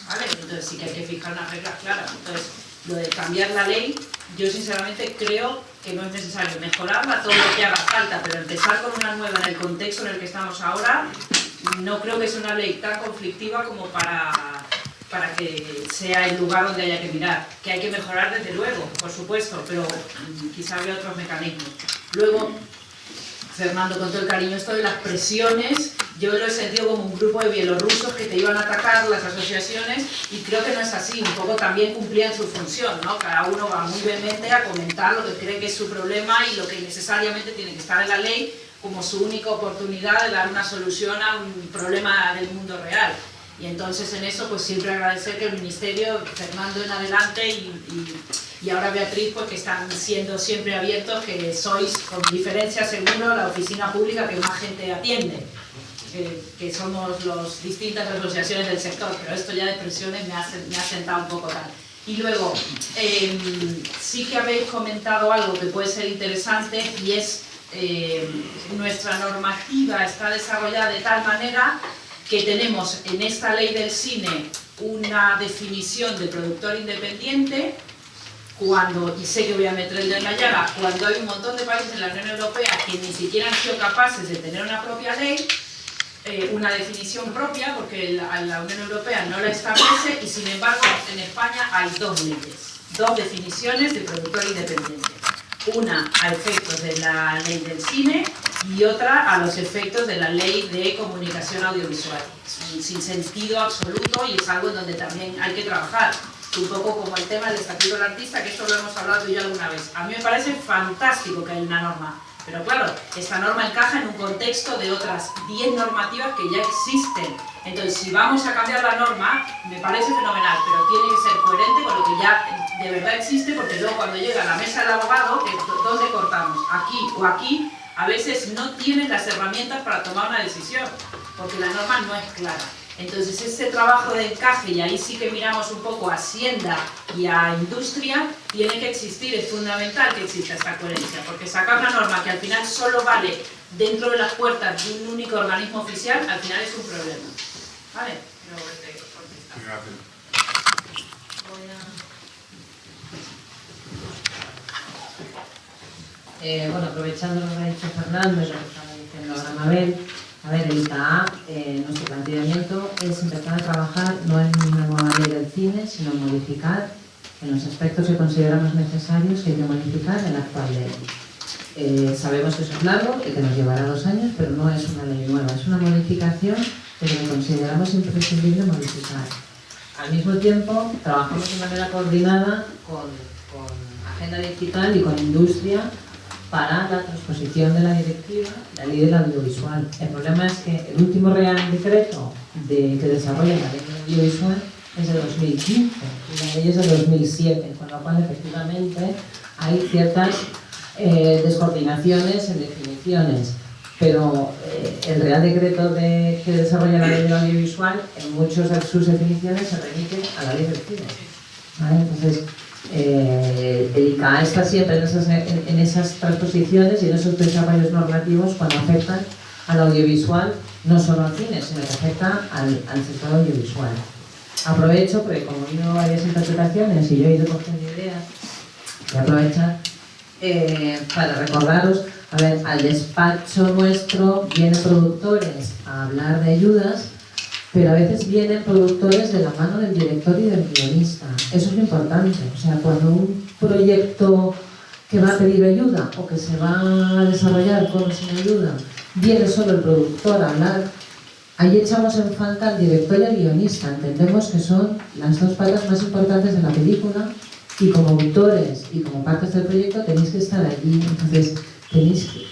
¿vale? Entonces sí que hay que fijar unas reglas claras. Entonces, lo de cambiar la ley, yo sinceramente creo que no es necesario mejorarla todo lo que haga falta, pero empezar con una nueva en el contexto en el que estamos ahora, no creo que sea una ley tan conflictiva como para que sea el lugar donde haya que mirar. Que hay que mejorar desde luego, por supuesto, pero quizá había otros mecanismos. Luego, Fernando, con todo el cariño, esto de las presiones, yo lo he sentido como un grupo de bielorrusos que te iban a atacar las asociaciones y creo que no es así, un poco también cumplían su función, ¿no? Cada uno va muy vehemente a comentar lo que cree que es su problema y lo que necesariamente tiene que estar en la ley como su única oportunidad de dar una solución a un problema del mundo real. Y entonces en eso pues siempre agradecer que el Ministerio, Fernando en adelante y ahora Beatriz, pues que están siendo siempre abiertos, que sois con diferencia seguro la oficina pública que más gente atiende, que somos las distintas asociaciones del sector, pero esto ya de presiones me ha sentado un poco tal. Y luego, sí que habéis comentado algo que puede ser interesante y es nuestra normativa está desarrollada de tal manera que tenemos en esta ley del cine una definición de productor independiente y sé que voy a meter el dedo en la llaga, cuando hay un montón de países en la Unión Europea que ni siquiera han sido capaces de tener una propia ley, una definición propia, porque la Unión Europea no la establece y sin embargo en España hay dos leyes, dos definiciones de productor independiente. Una a efectos de la ley del cine y otra a los efectos de la ley de comunicación audiovisual. Sin sentido absoluto y es algo en donde también hay que trabajar. Un poco como el tema del estatuto del artista, que esto lo hemos hablado tú y yo alguna vez. A mí me parece fantástico que haya una norma, pero claro, esta norma encaja en un contexto de otras 10 normativas que ya existen. Entonces, si vamos a cambiar la norma, me parece fenomenal, pero tiene que ser coherente con lo que ya de verdad existe, porque luego cuando llega a la mesa del abogado, ¿dónde cortamos? Aquí o aquí, a veces no tienen las herramientas para tomar una decisión, porque la norma no es clara. Entonces, este trabajo de encaje, y ahí sí que miramos un poco a Hacienda y a Industria, tiene que existir, es fundamental que exista esta coherencia, porque sacar una norma que al final solo vale dentro de las puertas de un único organismo oficial, al final es un problema. ¿Vale? Bueno, aprovechando lo que ha dicho Fernando y lo que estaba diciendo ahora Mabel, a ver, el ICA, nuestro planteamiento es empezar a trabajar no en una nueva ley del cine, sino en modificar en los aspectos que consideramos necesarios que hay que modificar en la actual ley. Sabemos que eso es largo y que nos llevará 2 años, pero no es una ley nueva, es una modificación que consideramos imprescindible modificar. Al mismo tiempo, trabajamos de manera coordinada con Agenda Digital y con Industria para la transposición de la directiva, la ley del audiovisual. El problema es que el último real decreto que desarrolla la ley del audiovisual es de 2015 y la ley es de 2007, con lo cual efectivamente hay ciertas descoordinaciones en definiciones. pero el Real Decreto que desarrolla la ley del audiovisual, en muchas de sus definiciones se remite a la ley del cine, ¿vale? Entonces, el ICA está siempre en esas transposiciones y en esos desarrollos normativos cuando afectan al audiovisual, no solo al cine, sino que afecta al sector audiovisual. Aprovecho, porque como he oído varias interpretaciones y yo he ido cogiendo ideas, voy a aprovechar para recordaros, a ver, al despacho nuestro vienen productores a hablar de ayudas, pero a veces vienen productores de la mano del director y del guionista. Eso es lo importante. O sea, cuando un proyecto que va a pedir ayuda o que se va a desarrollar con o sin ayuda, viene solo el productor a hablar, ahí echamos en falta al director y al guionista. Entendemos que son las dos patas más importantes de la película y como autores y como partes del proyecto tenéis que estar allí. Entonces,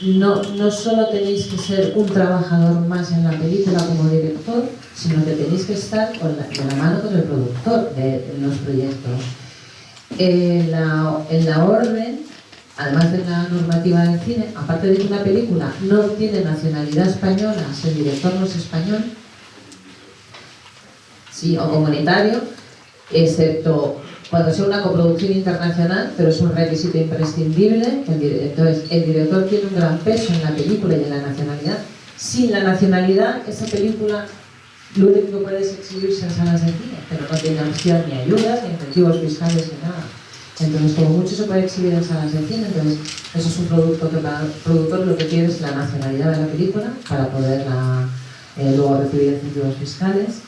no solo tenéis que ser un trabajador más en la película como director, sino que tenéis que estar de la mano con el productor de los proyectos. En la orden, además de la normativa del cine, aparte de que una película no tiene nacionalidad española si el director no es español, sí, o comunitario, excepto cuando sea una coproducción internacional, pero es un requisito imprescindible. Entonces, el director tiene un gran peso en la película y en la nacionalidad. Sin la nacionalidad, esa película lo único que puede es exhibirse en salas de cine, pero no tiene opción ni ayudas, ni incentivos fiscales, ni nada. Entonces, como mucho se puede exhibir en salas de cine, entonces eso es un producto que para el productor lo que quiere es la nacionalidad de la película para poderla luego recibir incentivos fiscales.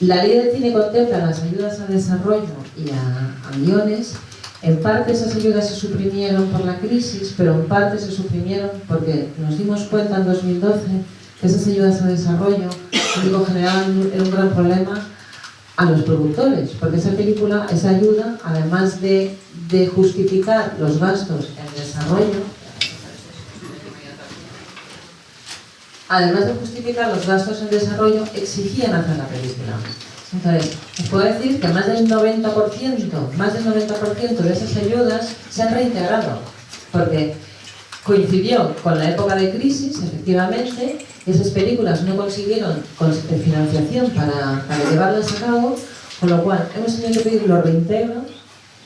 La ley del cine contempla las ayudas a desarrollo y a guiones. En parte esas ayudas se suprimieron por la crisis, pero en parte se suprimieron porque nos dimos cuenta en 2012 que esas ayudas a desarrollo generaban un gran problema a los productores, porque esa película, esa ayuda, además de justificar los gastos en desarrollo, exigían hacer la película. Entonces, os puedo decir que más del 90% de esas ayudas se han reintegrado, porque coincidió con la época de crisis, efectivamente, esas películas no consiguieron financiación para llevarlas a cabo, con lo cual hemos tenido que pedir los reintegros.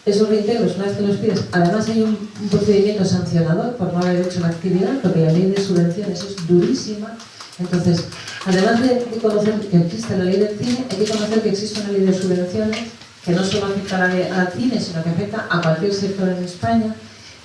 Esos reintegros, una vez que los pides, además hay un procedimiento sancionador por no haber hecho la actividad, porque la ley de subvenciones es durísima. Entonces, además de conocer que existe la ley del cine, hay que conocer que existe una ley de subvenciones que no solo afecta al cine, sino que afecta a cualquier sector en España.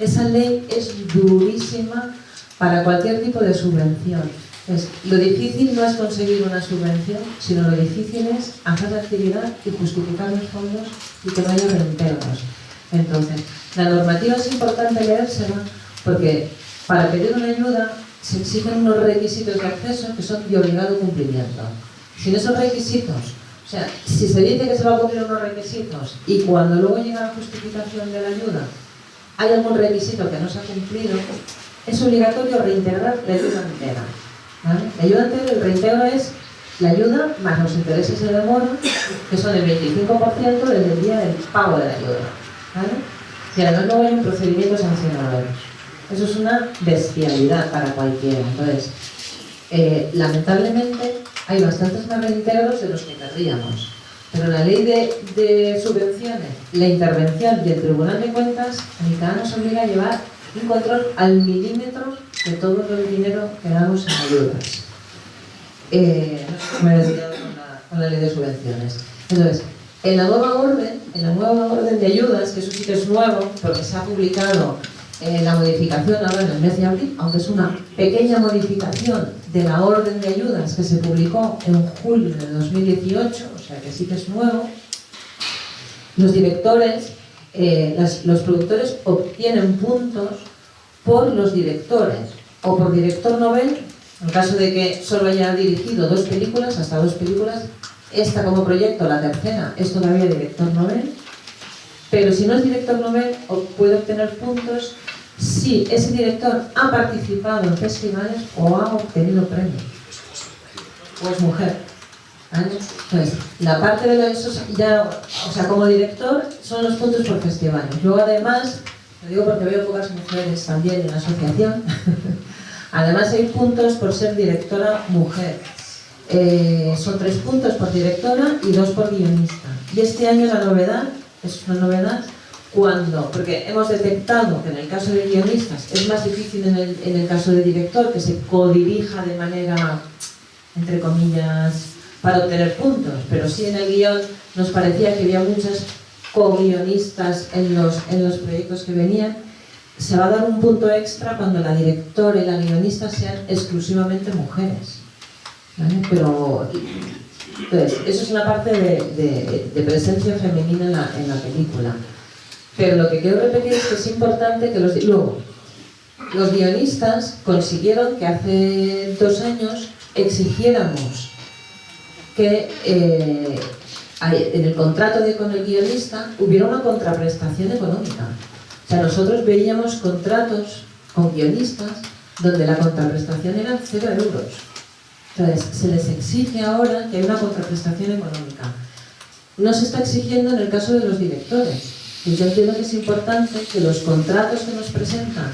Esa ley es durísima para cualquier tipo de subvención. Entonces, lo difícil no es conseguir una subvención, sino lo difícil es hacer la actividad y justificar los fondos y que no haya reintegros. Entonces, la normativa es importante leérsela porque para pedir una ayuda se exigen unos requisitos de acceso que son de obligado cumplimiento. Sin esos requisitos, o sea, si se dice que se va a cumplir unos requisitos y cuando luego llega la justificación de la ayuda hay algún requisito que no se ha cumplido, es obligatorio reintegrar la ayuda entera. ¿Vale? La ayuda entera, el reintegro es la ayuda más los intereses de demora, que son el 25% desde el día del pago de la ayuda. ¿Vale? Si además luego hay un procedimiento sancionador. Eso es una bestialidad para cualquiera. Entonces, lamentablemente, hay bastantes más reintegros de los que querríamos. Pero la ley de subvenciones, la intervención y el Tribunal de Cuentas, el ICA nos obliga a llevar un control al milímetro de todo el dinero que damos en ayudas. No sé cómo me he desviado con la ley de subvenciones. Entonces, en la nueva orden de ayudas, que eso sí que es nuevo, porque se ha publicado la modificación ahora en el mes de abril, aunque es una pequeña modificación de la orden de ayudas que se publicó en julio de 2018, o sea que sí que es nuevo, los directores, los productores obtienen puntos por los directores o por director novel, en caso de que solo haya dirigido 2 películas, hasta 2 películas, esta como proyecto, la tercera, es todavía director novel, pero si no es director novel puede obtener puntos si ese director ha participado en festivales o ha obtenido premios, o es mujer. ¿Vale? Entonces, la parte de eso ya, o sea, como director son los puntos por festivales. Luego además Lo digo porque veo pocas mujeres también en la asociación. Además hay puntos por ser directora mujer. Son 3 puntos por directora y 2 por guionista. Y este año la novedad, es una novedad, porque hemos detectado que en el caso de guionistas es más difícil en el caso de director que se codirija de manera, entre comillas, para obtener puntos, pero sí en el guión nos parecía que había muchas co-guionistas en los proyectos que venían. Se va a dar un punto extra cuando la directora y la guionista sean exclusivamente mujeres, ¿vale? Pero entonces, eso es una parte de presencia femenina en la película. Pero lo que quiero repetir es que es importante que luego los guionistas consiguieron que hace 2 años exigiéramos que en el contrato con el guionista hubiera una contraprestación económica. O sea, nosotros veíamos contratos con guionistas donde la contraprestación era 0 euros. Entonces, se les exige ahora que haya una contraprestación económica. No se está exigiendo en el caso de los directores. Y yo entiendo que es importante que los contratos que nos presentan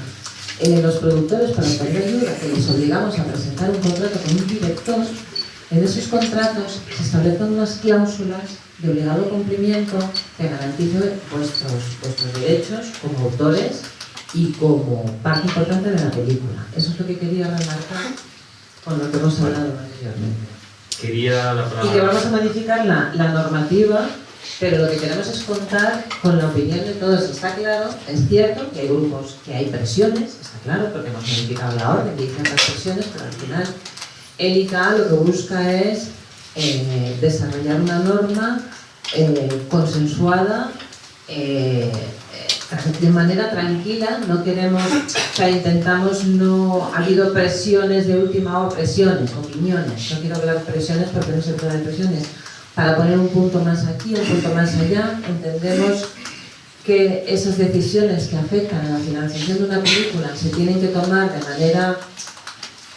los productores para obtener ayuda, que les obligamos a presentar un contrato con un director, en esos contratos se establecen unas cláusulas de obligado cumplimiento que garanticen vuestros derechos como autores y como parte importante de la película. Eso es lo que quería remarcar con lo que hemos hablado anteriormente. Quería la palabra. Y que vamos a modificar la normativa, pero lo que queremos es contar con la opinión de todos. Está claro, es cierto que hay grupos, que hay presiones, está claro, porque hemos modificado la orden, que hay ciertas presiones, pero al final el ICA lo que busca es desarrollar una norma consensuada de manera tranquila. No queremos, o sea, intentamos, no ha habido presiones de última hora, opiniones, no quiero hablar de presiones porque no se trata de presiones, para poner un punto más aquí, un punto más allá. Entendemos que esas decisiones que afectan a la financiación de una película se tienen que tomar de manera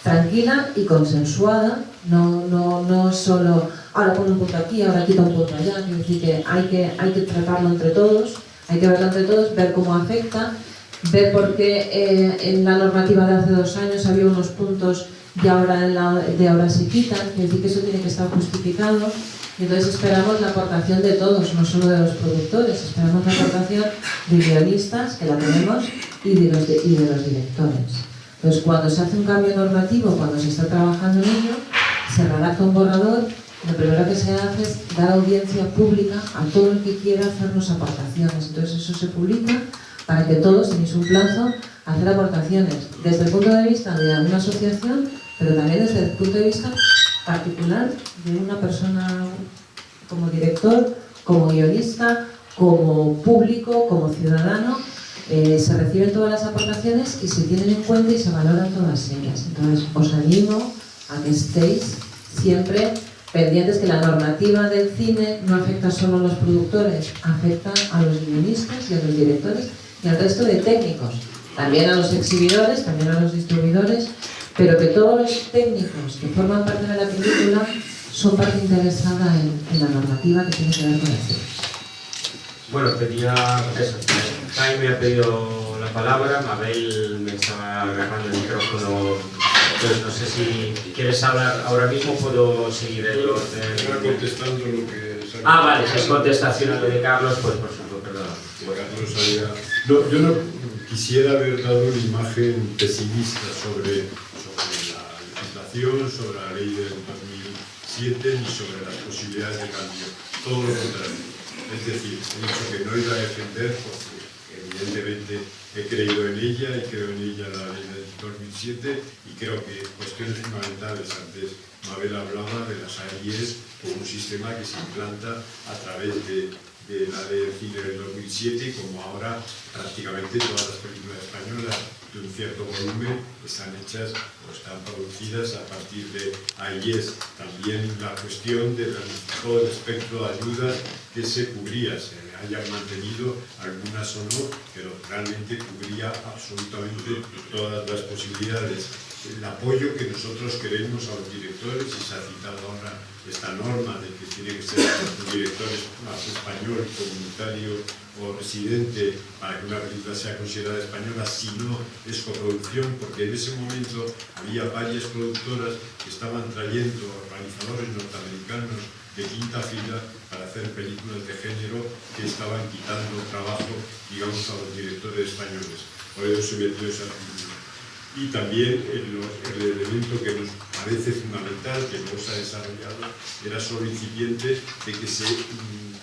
tranquila y consensuada, no solo ahora pongo un punto aquí, ahora quito un punto allá. Quiero decir que hay que tratarlo entre todos, hay que verlo entre todos, ver cómo afecta, ver por qué en la normativa de hace 2 años había unos puntos y ahora se quitan. Quiero decir que eso tiene que estar justificado. Y entonces esperamos la aportación de todos, no solo de los productores, esperamos la aportación de guionistas, que la tenemos, y de los directores. Entonces, cuando se hace un cambio normativo, cuando se está trabajando en ello, se redacta un borrador. Lo primero que se hace es dar audiencia pública a todo el que quiera hacernos aportaciones. Entonces, eso se publica para que todos tenéis un plazo a hacer aportaciones, desde el punto de vista de una asociación, pero también desde el punto de vista particular de una persona como director, como guionista, como público, como ciudadano. Se reciben todas las aportaciones y se tienen en cuenta y se valoran todas ellas. Entonces os animo a que estéis siempre pendientes, que la normativa del cine no afecta solo a los productores, afecta a los guionistas y a los directores y al resto de técnicos, también a los exhibidores, también a los distribuidores, pero que todos los técnicos que forman parte de la película son parte interesada en la normativa que tiene que ver con el cine. Bueno, pedía eso. Jaime ha pedido la palabra, Mabel me estaba agarrando el micrófono, entonces no sé si quieres hablar ahora mismo, puedo seguir el orden. Estaba contestando lo que... Vale, si es contestación a lo de Carlos, pues por supuesto, perdón. Yo no quisiera haber dado una imagen pesimista sobre la legislación, sobre la ley del 2007 ni sobre las posibilidades de cambio, todo lo contrario. Es decir, he dicho que no iba a defender porque evidentemente he creído en ella y creo en ella la ley del 2007 y creo que cuestiones fundamentales, antes Mabel hablaba de las AIEs como un sistema que se implanta a través de la ley del cine del 2007 y como ahora prácticamente todas las películas españolas de un cierto volumen están hechas o están producidas a partir de AIEs. También la cuestión de todo el espectro de ayudas que se cubría, se hayan mantenido algunas o no, pero realmente cubría absolutamente todas las posibilidades. el apoyo que nosotros queremos a los directores, y se ha citado ahora esta norma de que tiene que ser un director más español, comunitario o residente para que una película sea considerada española, si no es coproducción, porque en ese momento había varias productoras que estaban trayendo organizadores norteamericanos de quinta fila para hacer películas de género que estaban quitando trabajo, digamos, a los directores españoles. Por eso se metió esa película. Y también el elemento que nos parece fundamental, que no se ha desarrollado, era solo incipiente, de que se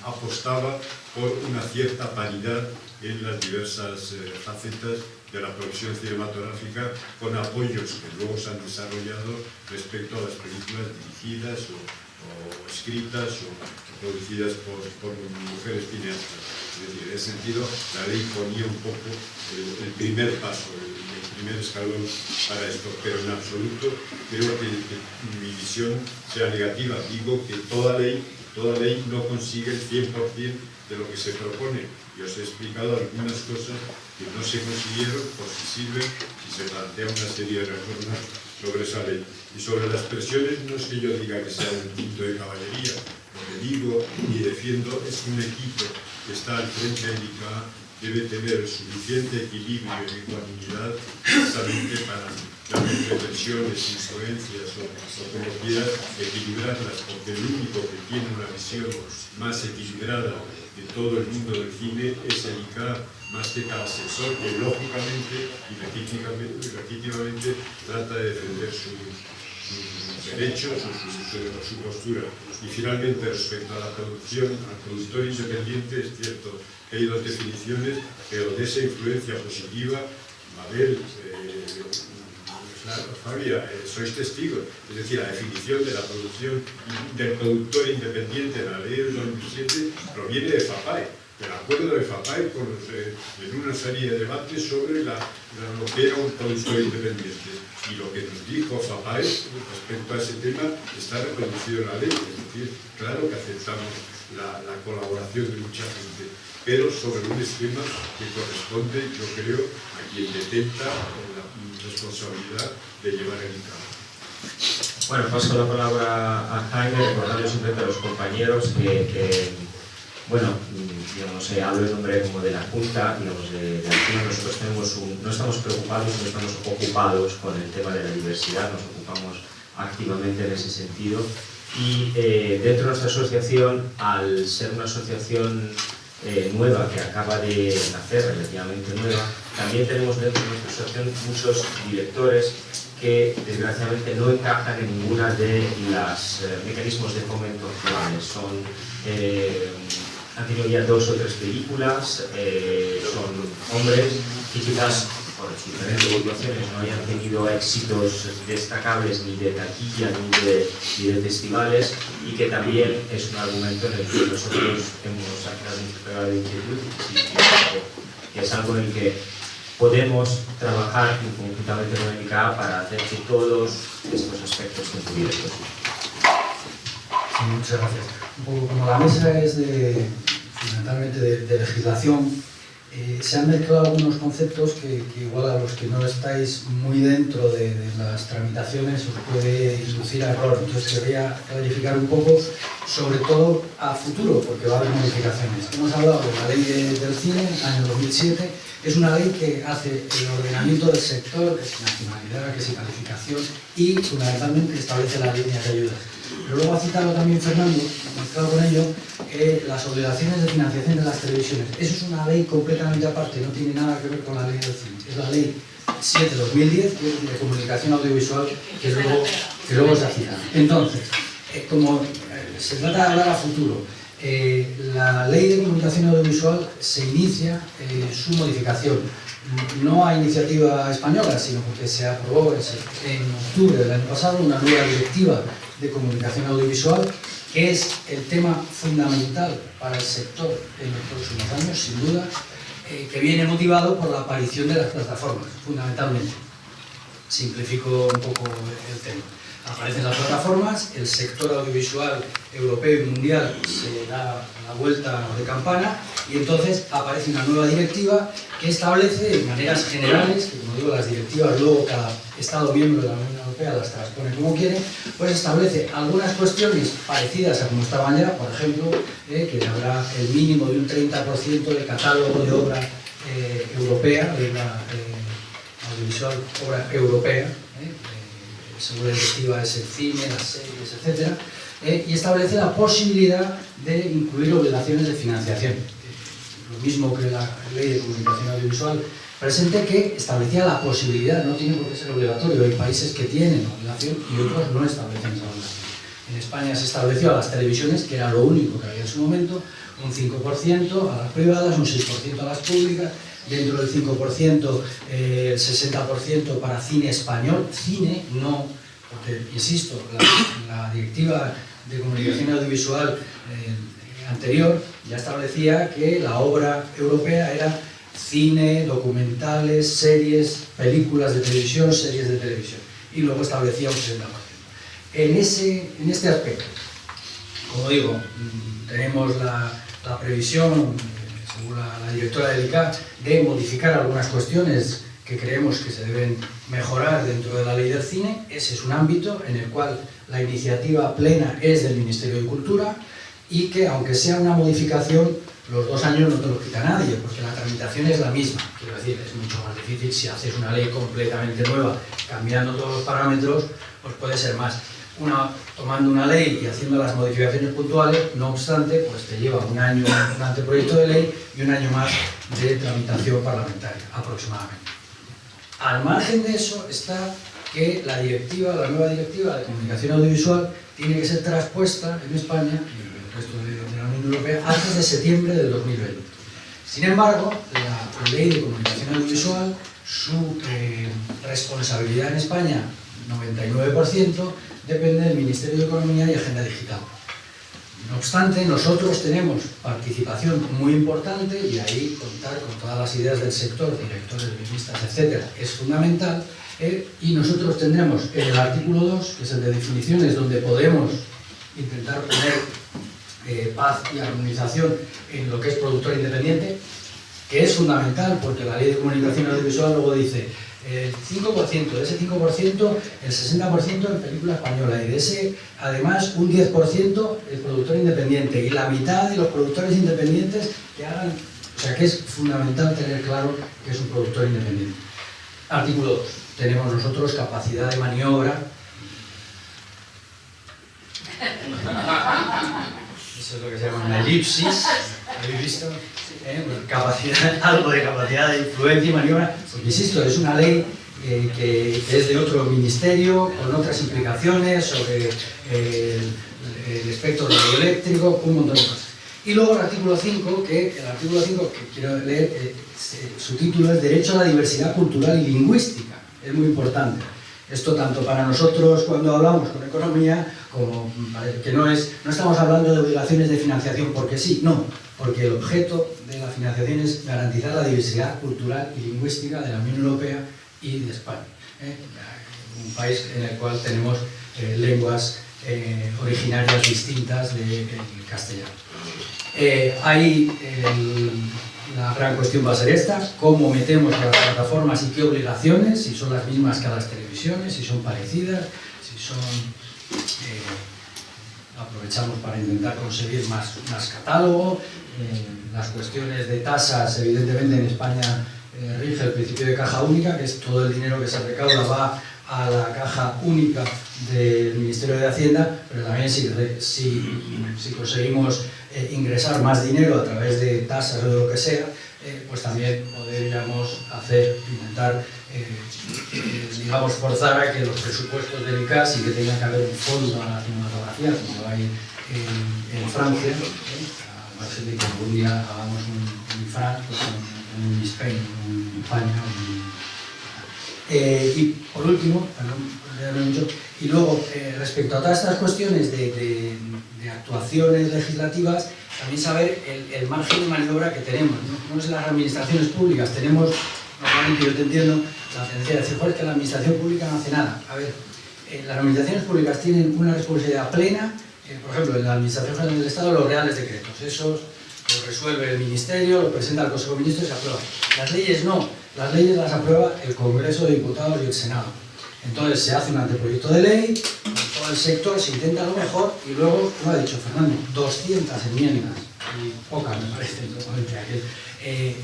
apostaba por una cierta paridad en las diversas facetas de la producción cinematográfica, con apoyos que luego se han desarrollado respecto a las películas dirigidas o escritas o producidas por mujeres cineastas. Es decir, en ese sentido, la ley ponía un poco el primer paso, el primer escalón para esto, pero en absoluto creo que mi visión sea negativa. Digo que toda ley no consigue el 100% de lo que se propone. Y os he explicado algunas cosas que no se consiguieron, por si sirven, si se plantea una serie de reformas sobre esa ley. Y sobre las presiones, no es que yo diga que sea un punto de caballería. Lo que digo y defiendo es que un equipo que está al frente del ICA debe tener suficiente equilibrio y ecuanimidad precisamente para las pretensiones, influencias o como quieras, equilibrarlas, porque el único que tiene una visión más equilibrada de todo el mundo del cine es el ICA, más que cada asesor que lógicamente y legítimamente trata de defender sus derechos o su postura. Y finalmente, respecto a la producción, al productor independiente, es cierto que hay dos definiciones, pero de esa influencia positiva, Mabel, Fabia, sois testigos. Es decir, la definición de la producción del productor independiente en la ley del 2007 proviene de FAPAE, del acuerdo de FAPAE en una serie de debates sobre lo que era un productor independiente. Y lo que nos dijo FAPAE respecto a ese tema está reproducido en la ley. Es decir, claro que aceptamos la colaboración de mucha gente, pero sobre un esquema que corresponde, yo creo, a quien detenta la responsabilidad de llevar el ICA. Bueno, paso la palabra a Jaime, recordando simplemente a los compañeros que bueno, digamos, hablo en nombre como de la Junta, digamos, de aquí nosotros no estamos preocupados, no estamos ocupados con el tema de la diversidad, nos ocupamos activamente en ese sentido. Y dentro de nuestra asociación, al ser una asociación nueva, que acaba de nacer, relativamente nueva, también tenemos dentro de nuestra asociación muchos directores que desgraciadamente no encajan en ninguna de los mecanismos de fomento actuales. Han tenido ya 2 o 3 películas, son hombres que quizás por sus diferentes evoluciones no hayan tenido éxitos destacables ni de taquilla ni de festivales, y que también es un argumento en el que nosotros hemos sacado nuestra inquietud, que es algo en el que podemos trabajar conjuntamente con el ICA para hacer que todos estos aspectos estén cubiertos. Sí, muchas gracias. Un poco como la mesa es fundamentalmente de legislación, se han mezclado algunos conceptos que igual a los que no estáis muy dentro de las tramitaciones os puede inducir a error. Entonces quería clarificar un poco, sobre todo a futuro, porque va a haber modificaciones. Hemos hablado de la ley del cine, año 2007, es una ley que hace el ordenamiento del sector, que es nacionalidad, que es calificación, y fundamentalmente establece las líneas de ayudas. Pero luego ha citado también Fernando, mezclado con ello, las obligaciones de financiación de las televisiones. Eso es una ley completamente aparte, no tiene nada que ver con la ley del cine. Es la ley 7/2010 de comunicación audiovisual que luego se ha citado. Entonces, como se trata de hablar a futuro, la ley de comunicación audiovisual se inicia su modificación. No a iniciativa española, sino porque se aprobó en octubre del año pasado una nueva directiva de comunicación audiovisual, que es el tema fundamental para el sector en los próximos años, sin duda, que viene motivado por la aparición de las plataformas, fundamentalmente. simplifico un poco el tema. Aparecen las plataformas, el sector audiovisual europeo y mundial se da la vuelta de campana y entonces aparece una nueva directiva que establece de maneras generales, que como digo, las directivas luego cada Estado miembro de la Unión Europea las transpone como quiere, pues establece algunas cuestiones parecidas a como estaban ya, por ejemplo, que habrá el mínimo de un 30% de catálogo de obra europea, de una audiovisual obra europea, según la directiva es el cine, las series, etc. Y establece la posibilidad de incluir obligaciones de financiación. Lo mismo que la Ley de Comunicación Audiovisual presente, que establecía la posibilidad, no tiene por qué ser obligatorio, hay países que tienen obligación y otros no establecen esa obligación. En España se estableció a las televisiones, que era lo único que había en su momento, un 5% a las privadas, un 6% a las públicas, dentro del 5%, el 60% para cine español, cine, no, porque, insisto, la directiva de comunicación audiovisual anterior ya establecía que la obra europea era cine, documentales, series, películas de televisión, series de televisión, y luego establecía un 60%. En este aspecto, como digo, tenemos la previsión, según la directora del ICA, de modificar algunas cuestiones que creemos que se deben mejorar dentro de la ley del cine. Ese es un ámbito en el cual la iniciativa plena es del Ministerio de Cultura y que, aunque sea una modificación, los 2 años no te lo quita nadie, porque la tramitación es la misma. Quiero decir, es mucho más difícil si haces una ley completamente nueva, cambiando todos los parámetros, pues puede ser más. Tomando una ley y haciendo las modificaciones puntuales, no obstante, pues te lleva 1 año un anteproyecto de ley y 1 año más de tramitación parlamentaria, aproximadamente. Al margen de eso está que la nueva directiva de comunicación audiovisual tiene que ser traspuesta en España y en el resto de la Unión Europea antes de septiembre del 2020. Sin embargo, la ley de comunicación audiovisual, su responsabilidad en España, 99%, depende del Ministerio de Economía y Agenda Digital. No obstante, nosotros tenemos participación muy importante y ahí contar con todas las ideas del sector, directores, guionistas, etc., es fundamental. Y nosotros tendremos en el artículo 2, que es el de definiciones, donde podemos intentar poner paz y armonización en lo que es productor independiente, que es fundamental porque la Ley de Comunicación Audiovisual luego dice el 5%, de ese 5%, el 60% en película española y de ese, además, un 10% el productor independiente y la mitad de los productores independientes que hagan, o sea que es fundamental tener claro que es un productor independiente. Artículo 2. Tenemos nosotros capacidad de maniobra. Eso es lo que se llama una elipsis. ¿Habéis visto? Algo de capacidad de influencia y maniobra, porque insisto, es una ley que es de otro ministerio, con otras implicaciones sobre el espectro radioeléctrico, un montón de cosas. Y luego el artículo 5, que quiero leer, su título es Derecho a la diversidad cultural y lingüística. Es muy importante. Esto tanto para nosotros cuando hablamos con economía, como que no estamos hablando de obligaciones de financiación porque sí, no, porque el objeto de la financiación es garantizar la diversidad cultural y lingüística de la Unión Europea y de España. Un país en el cual tenemos lenguas originarias distintas del castellano. La gran cuestión va a ser esta: cómo metemos a las plataformas y qué obligaciones, si son las mismas que a las televisiones, si son parecidas, si son... aprovechamos para intentar conseguir más catálogo. Las cuestiones de tasas, evidentemente en España rige el principio de caja única, que es todo el dinero que se recauda va a la caja única del Ministerio de Hacienda, pero también si conseguimos ingresar más dinero a través de tasas o de lo que sea, pues también podríamos intentar digamos, forzar a que los presupuestos del ICAS y que tenga que haber un fondo a la cinematografía, como hay en Francia, a base de que algún día hagamos un IFRAN, pues un Spain, un España, y por último, y luego respecto a todas estas cuestiones de actuaciones legislativas, también saber el margen de maniobra que tenemos. No es las administraciones públicas, tenemos, normalmente yo te entiendo, la tendencia de decir, joder, que la administración pública no hace nada. A ver, las administraciones públicas tienen una responsabilidad plena, por ejemplo, en la Administración General del Estado, los reales decretos. Esos los resuelve el Ministerio, lo presenta al Consejo de Ministros y se aprueba. Las leyes no, las leyes las aprueba el Congreso de Diputados y el Senado. Entonces se hace un anteproyecto de ley, con todo el sector se intenta lo mejor y luego, como ha dicho Fernando, 200 enmiendas, y pocas me parece,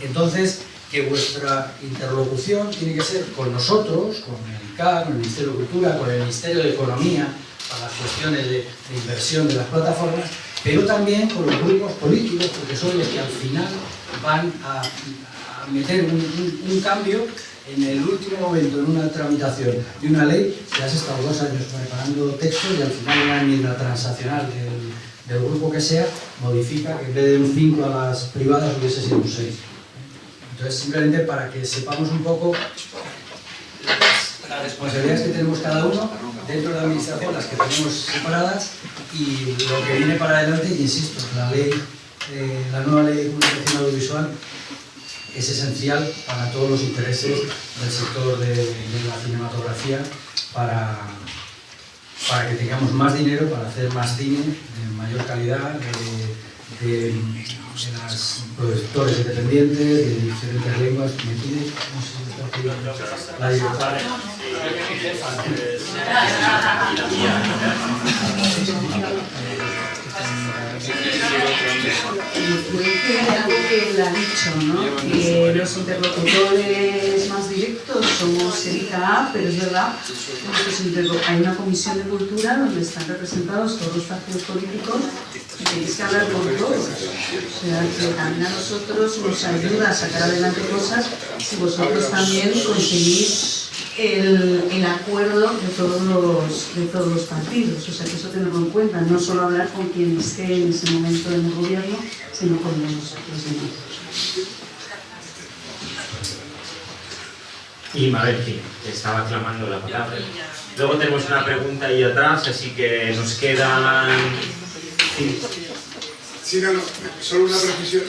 entonces que vuestra interlocución tiene que ser con nosotros, con el ICA, con el Ministerio de Cultura, con el Ministerio de Economía, para las cuestiones de inversión de las plataformas, pero también con los grupos políticos, porque son los que al final van a meter un cambio en el último momento, en una tramitación de una ley, que has estado 2 años preparando textos y al final una enmienda transaccional del grupo que sea, modifica que en vez de un 5 a las privadas hubiese sido un 6. Entonces, simplemente para que sepamos un poco las responsabilidades que tenemos cada uno dentro de la administración, las que tenemos separadas y lo que viene para adelante, y insisto, la nueva ley de comunicación audiovisual es esencial para todos los intereses del sector de la cinematografía para que tengamos más dinero para hacer más cine de mayor calidad, de los productores independientes, de diferentes lenguas. ¿Me pide? No sé si está pidiendo la libertad. Puede algo que él ha dicho, ¿no? Que los interlocutores más directos somos el ICA, pero es verdad que hay una comisión de cultura donde están representados todos los partidos políticos y tenéis que hablar con todos. O sea, que también a nosotros nos ayuda a sacar adelante cosas si vosotros también conseguís el acuerdo de todos los partidos. O sea, que eso tenerlo en cuenta, no solo hablar con quien esté en ese momento en el gobierno, sino con los demás. Y Mabel, que estaba clamando la palabra. Luego tenemos una pregunta ahí atrás, así que nos quedan... Sí, no, solo una precisión.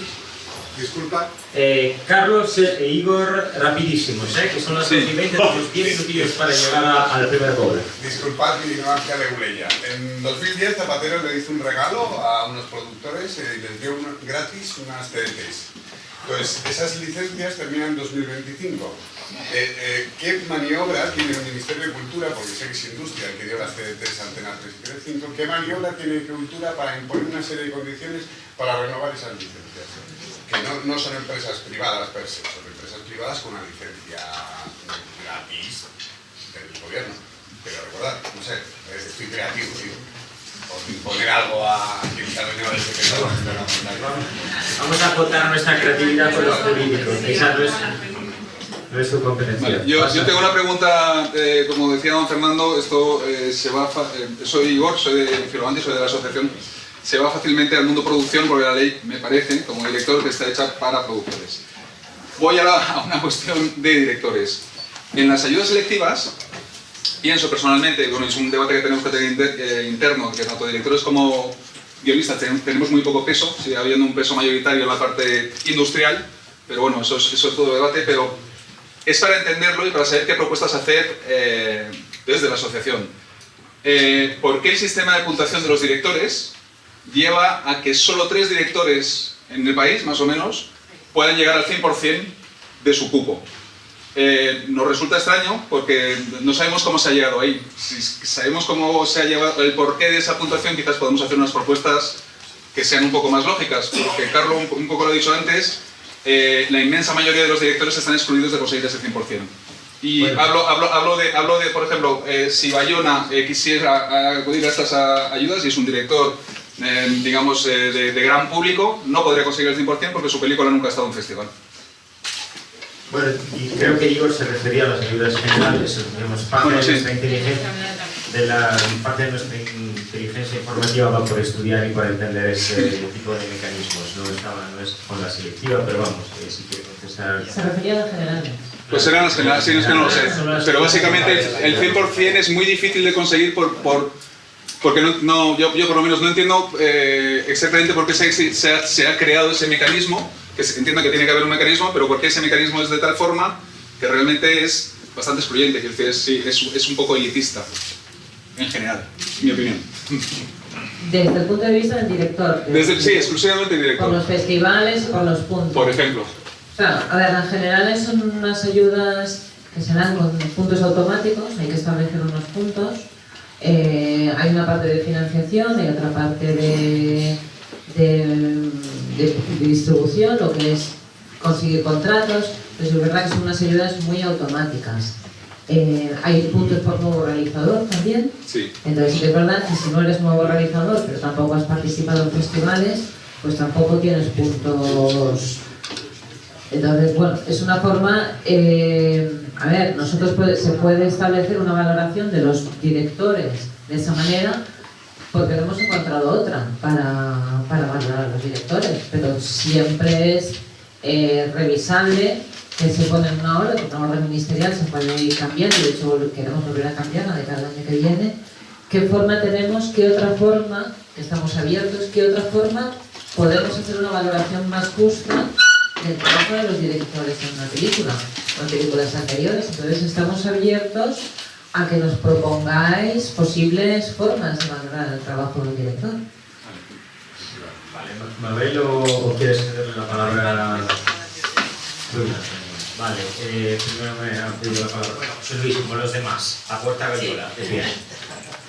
Disculpa. Carlos e Igor, rapidísimos, que son las 11:20, tenemos 10 minutillos para llegar a la primera cobra. Disculpad mi ignorancia de Uleya. En 2010 Zapatero le hizo un regalo a unos productores y les dio gratis unas TDTs. Entonces, esas licencias terminan en 2025. ¿Qué maniobra tiene el Ministerio de Cultura, porque sé que es Industria el que dio las TDTs a Antena 3 y 35, qué maniobra tiene Cultura para imponer una serie de condiciones para renovar esas licencias? Que no son empresas privadas per se, son empresas privadas con una licencia gratis del gobierno. Pero recordad, no sé, estoy creativo, digo. O imponer algo a quien se ha venido del secreto. Vamos a acotar nuestra creatividad con los políticos. Esa no es su competencia. Vale, yo tengo una pregunta, como decía don Fernando, esto soy Igor, soy de Filovanti, soy de la asociación. Se va fácilmente al mundo producción porque la ley, me parece, como director, que está hecha para productores. Voy a una cuestión de directores. En las ayudas selectivas, pienso personalmente, bueno, es un debate que tenemos que tener interno, que tanto directores como guionistas tenemos muy poco peso, sigue habiendo un peso mayoritario en la parte industrial, pero bueno, eso es todo debate, pero es para entenderlo y para saber qué propuestas hacer desde la asociación. ¿Por qué el sistema de puntuación de los directores lleva a que solo 3 directores en el país, más o menos, puedan llegar al 100% de su cupo? Nos resulta extraño porque no sabemos cómo se ha llegado ahí. Si sabemos cómo se ha llegado, el porqué de esa puntuación, quizás podemos hacer unas propuestas que sean un poco más lógicas, porque Carlos un poco lo ha dicho antes, la inmensa mayoría de los directores están excluidos de conseguir ese 100%. Y bueno, hablo de, por ejemplo, si Bayona quisiera acudir a estas ayudas y es un director digamos, de gran público, no podría conseguir el 100% porque su película nunca ha estado en un festival. Bueno, y creo que Igor se refería a las ayudas generales, digamos, parte de nuestra inteligencia, parte de nuestra inteligencia informativa va por estudiar y por entender ese tipo de mecanismos. No es con la selectiva, pero vamos, si quiere contestar. Se refería a las generales. Pues eran las generales, sí, es que no lo sé. Pero básicamente el 100% es muy difícil de conseguir porque yo por lo menos no entiendo exactamente por qué se ha creado ese mecanismo, que entiendo que tiene que haber un mecanismo, pero por qué ese mecanismo es de tal forma que realmente es bastante excluyente, quiero decir, es un poco elitista, en general, mi opinión. Desde el punto de vista del director. Sí, exclusivamente el director. Por los festivales, por los puntos. Por ejemplo. Claro, a ver, en general son unas ayudas que se dan con puntos automáticos, hay que establecer unos puntos. Hay una parte de financiación, hay otra parte de distribución, lo que es conseguir contratos, pues es verdad que son unas ayudas muy automáticas. Hay puntos por nuevo realizador también, sí. Entonces sí que es verdad que si no eres nuevo realizador pero tampoco has participado en festivales, pues tampoco tienes puntos. Entonces, bueno, es una forma, a ver, se puede establecer una valoración de los directores de esa manera, porque no hemos encontrado otra para valorar a los directores, pero siempre es revisable que se pone en una orden, porque una orden ministerial se puede ir cambiando, de hecho queremos volver a cambiarla de cada año que viene. ¿Qué forma tenemos? ¿Qué otra forma? Que estamos abiertos, ¿qué otra forma podemos hacer una valoración más justa del trabajo de los directores en una película o en películas anteriores? Entonces estamos abiertos a que nos propongáis posibles formas de valorar el trabajo del director. Vale, Mabel, ¿o quieres cederle la palabra a Vale, primero me ha pedido la palabra. Bueno, José Luis, como los demás, a puerta abierta. Sí.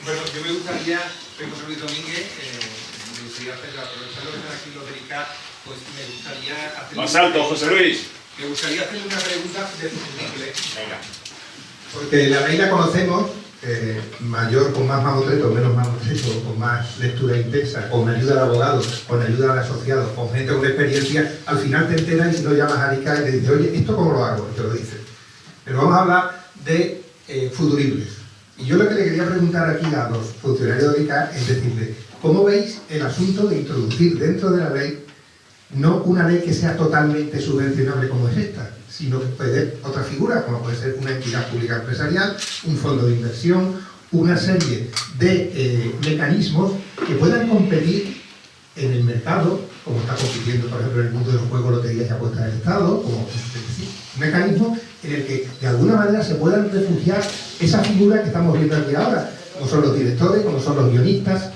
Bueno, yo me gustaría, soy José Luis Domínguez, me gustaría hacer, aprovechando que están aquí los del ICAT, pues me gustaría hacer... Más alto, José Luis. Me gustaría hacer una pregunta de Felipe. Venga. Porque la ley la conocemos, mayor con más mamotreto, menos mamotreto, con más lectura intensa, con ayuda de abogados, con ayuda de asociados, con gente con experiencia, al final te enteras y no llamas a ICAT y te dices, oye, ¿esto cómo lo hago? Y te lo dices. Pero vamos a hablar de futuribles. Y yo lo que le quería preguntar aquí a los funcionarios de ICAT es decirle, ¿cómo veis el asunto de introducir dentro de la ley no una ley que sea totalmente subvencionable como es esta, sino que puede ser otra figura, como puede ser una entidad pública empresarial, un fondo de inversión, una serie de mecanismos que puedan competir en el mercado, como está compitiendo, por ejemplo, en el mundo de los juegos, loterías y apuestas del Estado, como un mecanismo en el que de alguna manera se puedan refugiar esa figura que estamos viendo aquí ahora, como son los directores, como son los guionistas,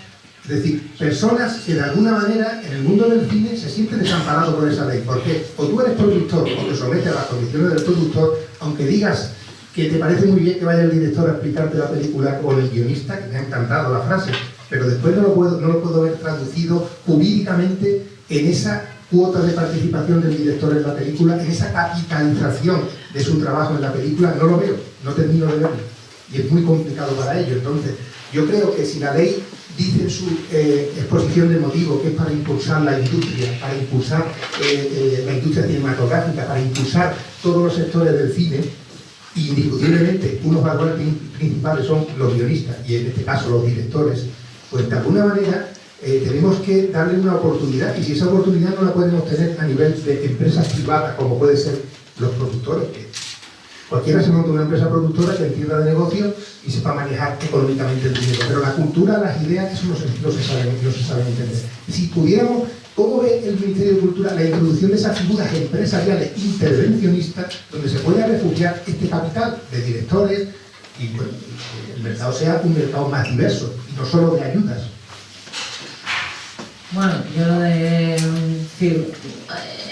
es decir, personas que de alguna manera en el mundo del cine se sienten desamparados por esa ley. Porque o tú eres productor o te sometes a las condiciones del productor, aunque digas que te parece muy bien que vaya el director a explicarte la película o el guionista, que me ha encantado la frase, pero después no lo puedo ver traducido jurídicamente en esa cuota de participación del director en la película, en esa capitalización de su trabajo en la película, no lo veo, no termino de verlo. Y es muy complicado para ello. Entonces, yo creo que si la ley dice en su exposición de motivo que es para impulsar la industria, para impulsar la industria cinematográfica, para impulsar todos los sectores del cine, y indiscutiblemente unos valores principales son los guionistas y en este caso los directores, pues de alguna manera tenemos que darle una oportunidad, y si esa oportunidad no la podemos tener a nivel de empresas privadas como pueden ser los productores, que cualquiera se monta una empresa productora que entienda de negocio y sepa manejar económicamente el dinero, pero la cultura, las ideas, eso no se sabe entender. Si pudiéramos, ¿cómo ve el Ministerio de Cultura la introducción de esas figuras empresariales intervencionistas donde se pueda refugiar este capital de directores y bueno, el mercado sea un mercado más diverso y no solo de ayudas? Bueno, yo lo de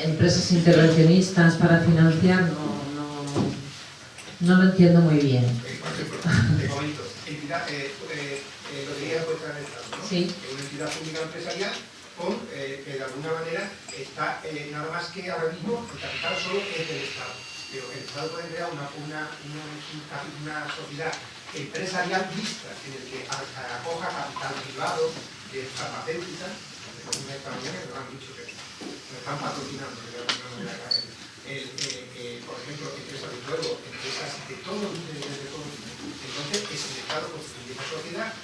empresas intervencionistas para financiar no lo entiendo muy bien. Por ejemplo, te comento, entidad, lotería de apuestas del Estado, ¿no? Sí. Es una entidad pública empresarial que de alguna manera está, nada más que ahora mismo, el capital solo es del Estado. Pero el Estado puede crear una sociedad empresarial mixta en el que acoja capital privado de farmacéuticas, esta mañana que nos han dicho que nos están patrocinando de alguna manera. Por ejemplo, empresas de juego, empresas de todo tipo. Entonces, el Estado constituye esa sociedad,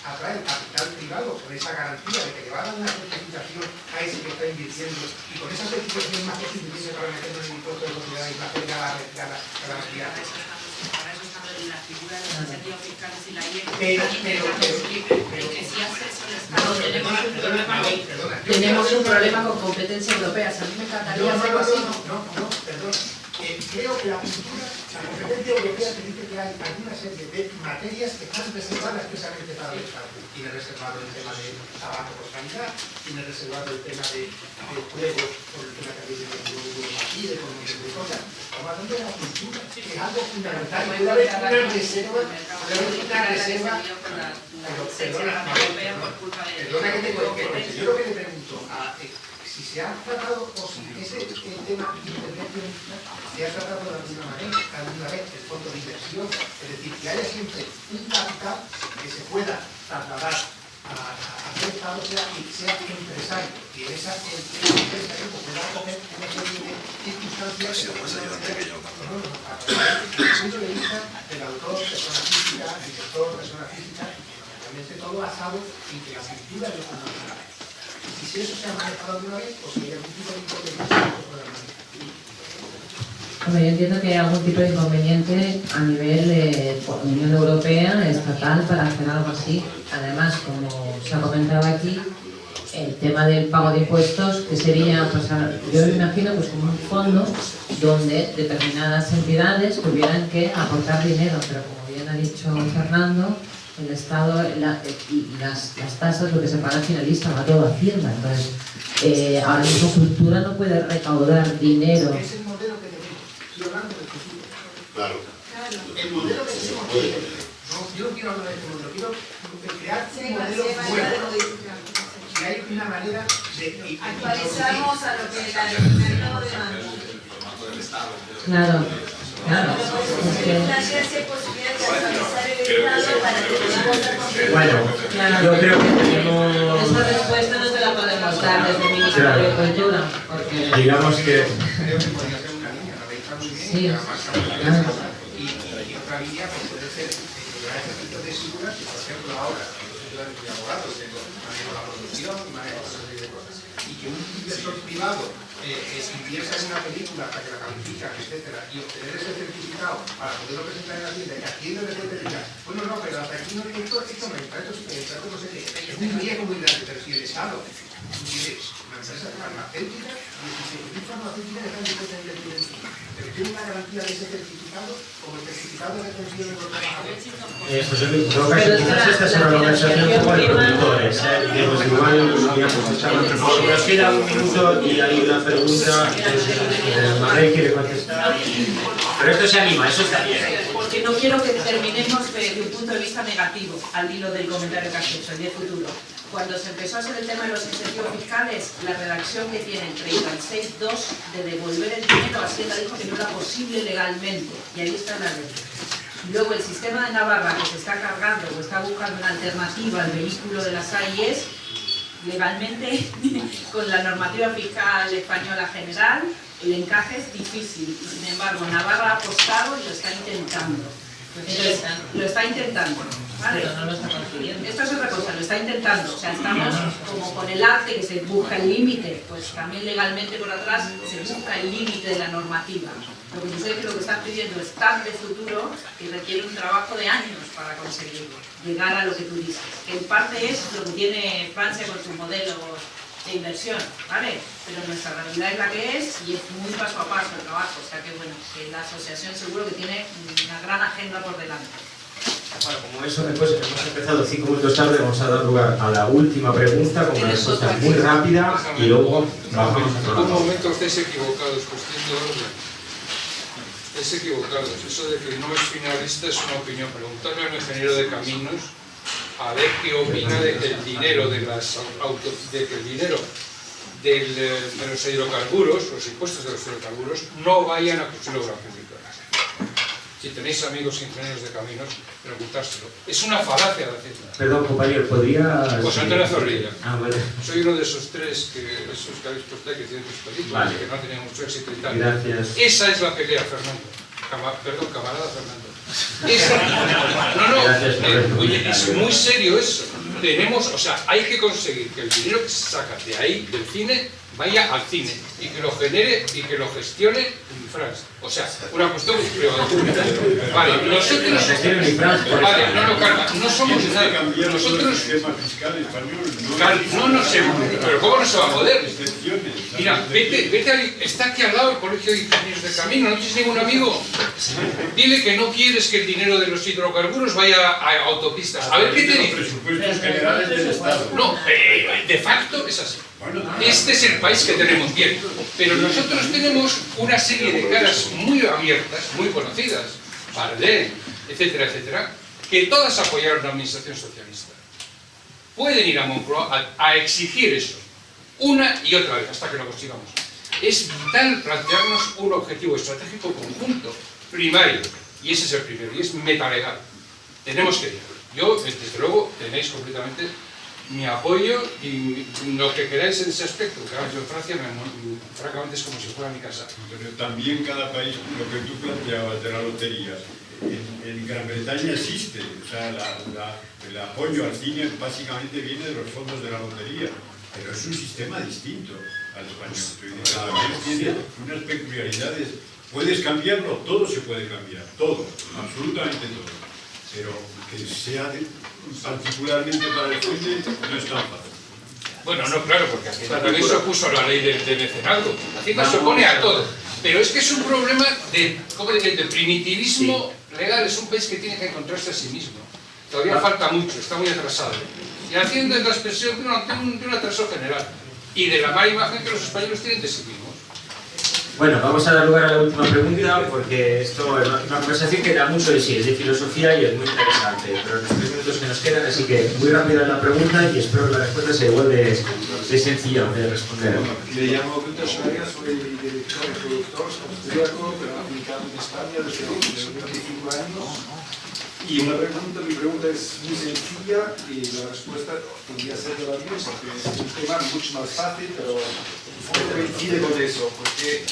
atrae capital privado con esa garantía de que le va a dar una certificación a ese que está invirtiendo, y con esa certificación más posible tiene para meterlo en el impuesto de sociedades y hacer la actividad. Para eso está la figura de los incentivos fiscales y la IEP. Pero que si hace eso el Estado tenemos un problema con competencia europea. A mí me encantaría hacerlo así. No, perdón. creo que la cultura, la competencia europea te dice que hay alguna serie de materias que están reservadas expresamente para el Estado. Tiene reservado el tema de tabaco por sanidad, tiene reservado el tema de juegos por el tema que habéis de aquí, de con un montón de cosas. Estamos hablando de la cultura, que es algo fundamental. Puede haber una reserva, perdona que te cuente. Yo lo que le pregunto, si se ha tratado, o si ese tema intervencionista se ha tratado de alguna vez el fondo de inversión, es decir, que haya siempre un capital que se pueda trasladar a el Estado, y sea empresario, y en esa empresa pueda coger una serie de circunstancias desde el punto de vista del autor, persona física, director, persona física, realmente todo basado en que la cultura es fundamental. Y si eso se ha manejado alguna vez, o si hay algún tipo de inconveniente, Bueno, yo entiendo que hay algún tipo de inconveniente a nivel de Unión Europea, estatal, para hacer algo así. Además, como se ha comentado aquí, el tema del pago de impuestos, que sería, pues, yo me imagino, pues, como un fondo donde determinadas entidades tuvieran que aportar dinero, pero como bien ha dicho Fernando, el Estado y las tasas, lo que se paga al finalista, va todo a Hacienda. Entonces, ahora mismo cultura no puede recaudar dinero. Es el modelo que tenemos. Estoy hablando del futuro. Claro. El modelo que tenemos. Yo no quiero hablar de este modelo, quiero crear un modelo nuevo. Si hay una manera de actualizamos a lo que el mercado demanda. Claro, claro. Bueno, yo creo que tenemos... Esa respuesta no te la podemos dar desde el Ministerio de Cultura, porque... Digamos que... Sí, claro. Y otra línea pues puede ser gracias a estos de seguras, que por ejemplo ahora de abogados que manejan la producción y manejan otra serie de cosas, y que un inversor privado invierta en una película hasta que la califican, etcétera, y obtener ese certificado para poderlo presentar en la tienda, y que Hacienda le puede decir, bueno, no, pero hasta aquí no hay esto no entra, esto sí que entra, esto no sé qué, es un riesgo muy grande, pero si el Estado tiene una empresa farmacéutica, y si el farmacéutica deja de poder invertir en sí, pero tiene una garantía de ese certificado, como el certificado de consigo de los trabajadores. Pues en todo caso, quizás esta es una conversación un poco de productores, que pues igual, digamos, nos queda un minuto y hay una pregunta, Mabel quiere contestar, pero esto se anima, eso está bien. Porque no quiero que terminemos desde un punto de vista negativo, al hilo del comentario que has hecho, el de futuro. Cuando se empezó a hacer el tema de los incentivos fiscales, la redacción que tiene 36.2 de devolver el dinero, Hacienda dijo que no era posible legalmente, y ahí está la ley. Luego el sistema de Navarra, que se está cargando o está buscando una alternativa al vehículo de las AIS, legalmente, con la normativa fiscal española general, el encaje es difícil, y sin embargo Navarra ha apostado y lo está intentando. Entonces, lo está intentando, ¿vale? Pero no lo está consiguiendo. Esto es otra cosa, lo está intentando. O sea, estamos como con el arte que se busca el límite, pues también legalmente por atrás se busca el límite de la normativa. Lo que sucede es que lo que están pidiendo es tan de futuro que requiere un trabajo de años para conseguir llegar a lo que tú dices. Que en parte es lo que tiene Francia con sus modelos de inversión, ¿vale? Pero nuestra realidad es la que es y es muy paso a paso el trabajo. O sea que bueno, que la asociación seguro que tiene una gran agenda por delante. Bueno, como eso después hemos empezado 5 minutos tarde, vamos a dar lugar a la última pregunta con una respuesta muy rápida y luego vamos a un momento estáis equivocados, cuestión de orden. Estáis equivocados. Eso de que no es finalista es una opinión. Preguntarle a un ingeniero de caminos a ver qué opina de que el dinero de los hidrocarburos, los impuestos de los hidrocarburos, no vayan a obras públicas. Si tenéis amigos ingenieros de caminos, preguntárselo. Es una falacia la cifra. Perdón, compañero, ¿podría...? Pues Antonio Zorrilla. Vale. Soy uno de esos tres que habéis puesto aquí, que tienen tus películas, vale, y que no tenían mucho éxito y tal. Gracias. Esa es la pelea, Fernando. Perdón, camarada Fernando. Oye, es muy serio eso. Tenemos, o sea, hay que conseguir que el dinero que se saca de ahí, del cine, vaya al cine y que lo genere y que lo gestione Unifrance. O sea, una cuestión privada. Vale, nosotros... Vale, no, calma, no somos nada. Nosotros... No sé, pero ¿cómo no se va a poder? Mira, vete, está aquí al lado el Colegio de Ingenieros de Camino, ¿no tienes ningún amigo? Dile que no quieres que el dinero de los hidrocarburos vaya a autopistas. A ver qué te dice. Presupuestos generales del Estado. No, de facto es así. Este es el país que tenemos bien, pero nosotros tenemos una serie de caras muy abiertas, muy conocidas, Bardén, etcétera, etcétera, que todas apoyaron la administración socialista. Pueden ir a Moncloa a exigir eso, una y otra vez, hasta que lo consigamos. Es vital plantearnos un objetivo estratégico conjunto, primario, y ese es el primero, y es metalegal. Tenemos que ir. Yo, desde luego, tenéis completamente mi apoyo y lo que queráis en ese aspecto, que yo en Francia, francamente, es como si fuera mi casa. Pero también cada país, lo que tú planteabas de la lotería, en Gran Bretaña existe, o sea, el apoyo al cine básicamente viene de los fondos de la lotería, pero es un sistema distinto al español. Cada país tiene unas peculiaridades. ¿Puedes cambiarlo? Todo se puede cambiar, todo, absolutamente todo. Pero que sea particularmente para el cine no es tan fácil. Bueno, no, claro, porque Hacienda también se opuso a la ley de mecenazgo. Hacienda se opone a todo. Pero es que es un problema de primitivismo legal. Es un país que tiene que encontrarse a sí mismo. Todavía falta mucho, está muy atrasado. Y Hacienda es la expresión de un atraso general. Y de la mala imagen que los españoles tienen de sí mismos. Bueno, vamos a dar lugar a la última pregunta porque esto es una conversación que da mucho de sí, es de filosofía y es muy interesante, pero los 3 minutos que nos quedan, así que muy rápida la pregunta y espero que la respuesta sea igual de sencilla de responder. Me llamo Víctor Soria, soy director y productor austríaco, pero aplicado en España desde 25 años. Y mi pregunta es muy sencilla y la respuesta podría ser de la misma, porque es un tema mucho más fácil, pero coincide con eso, porque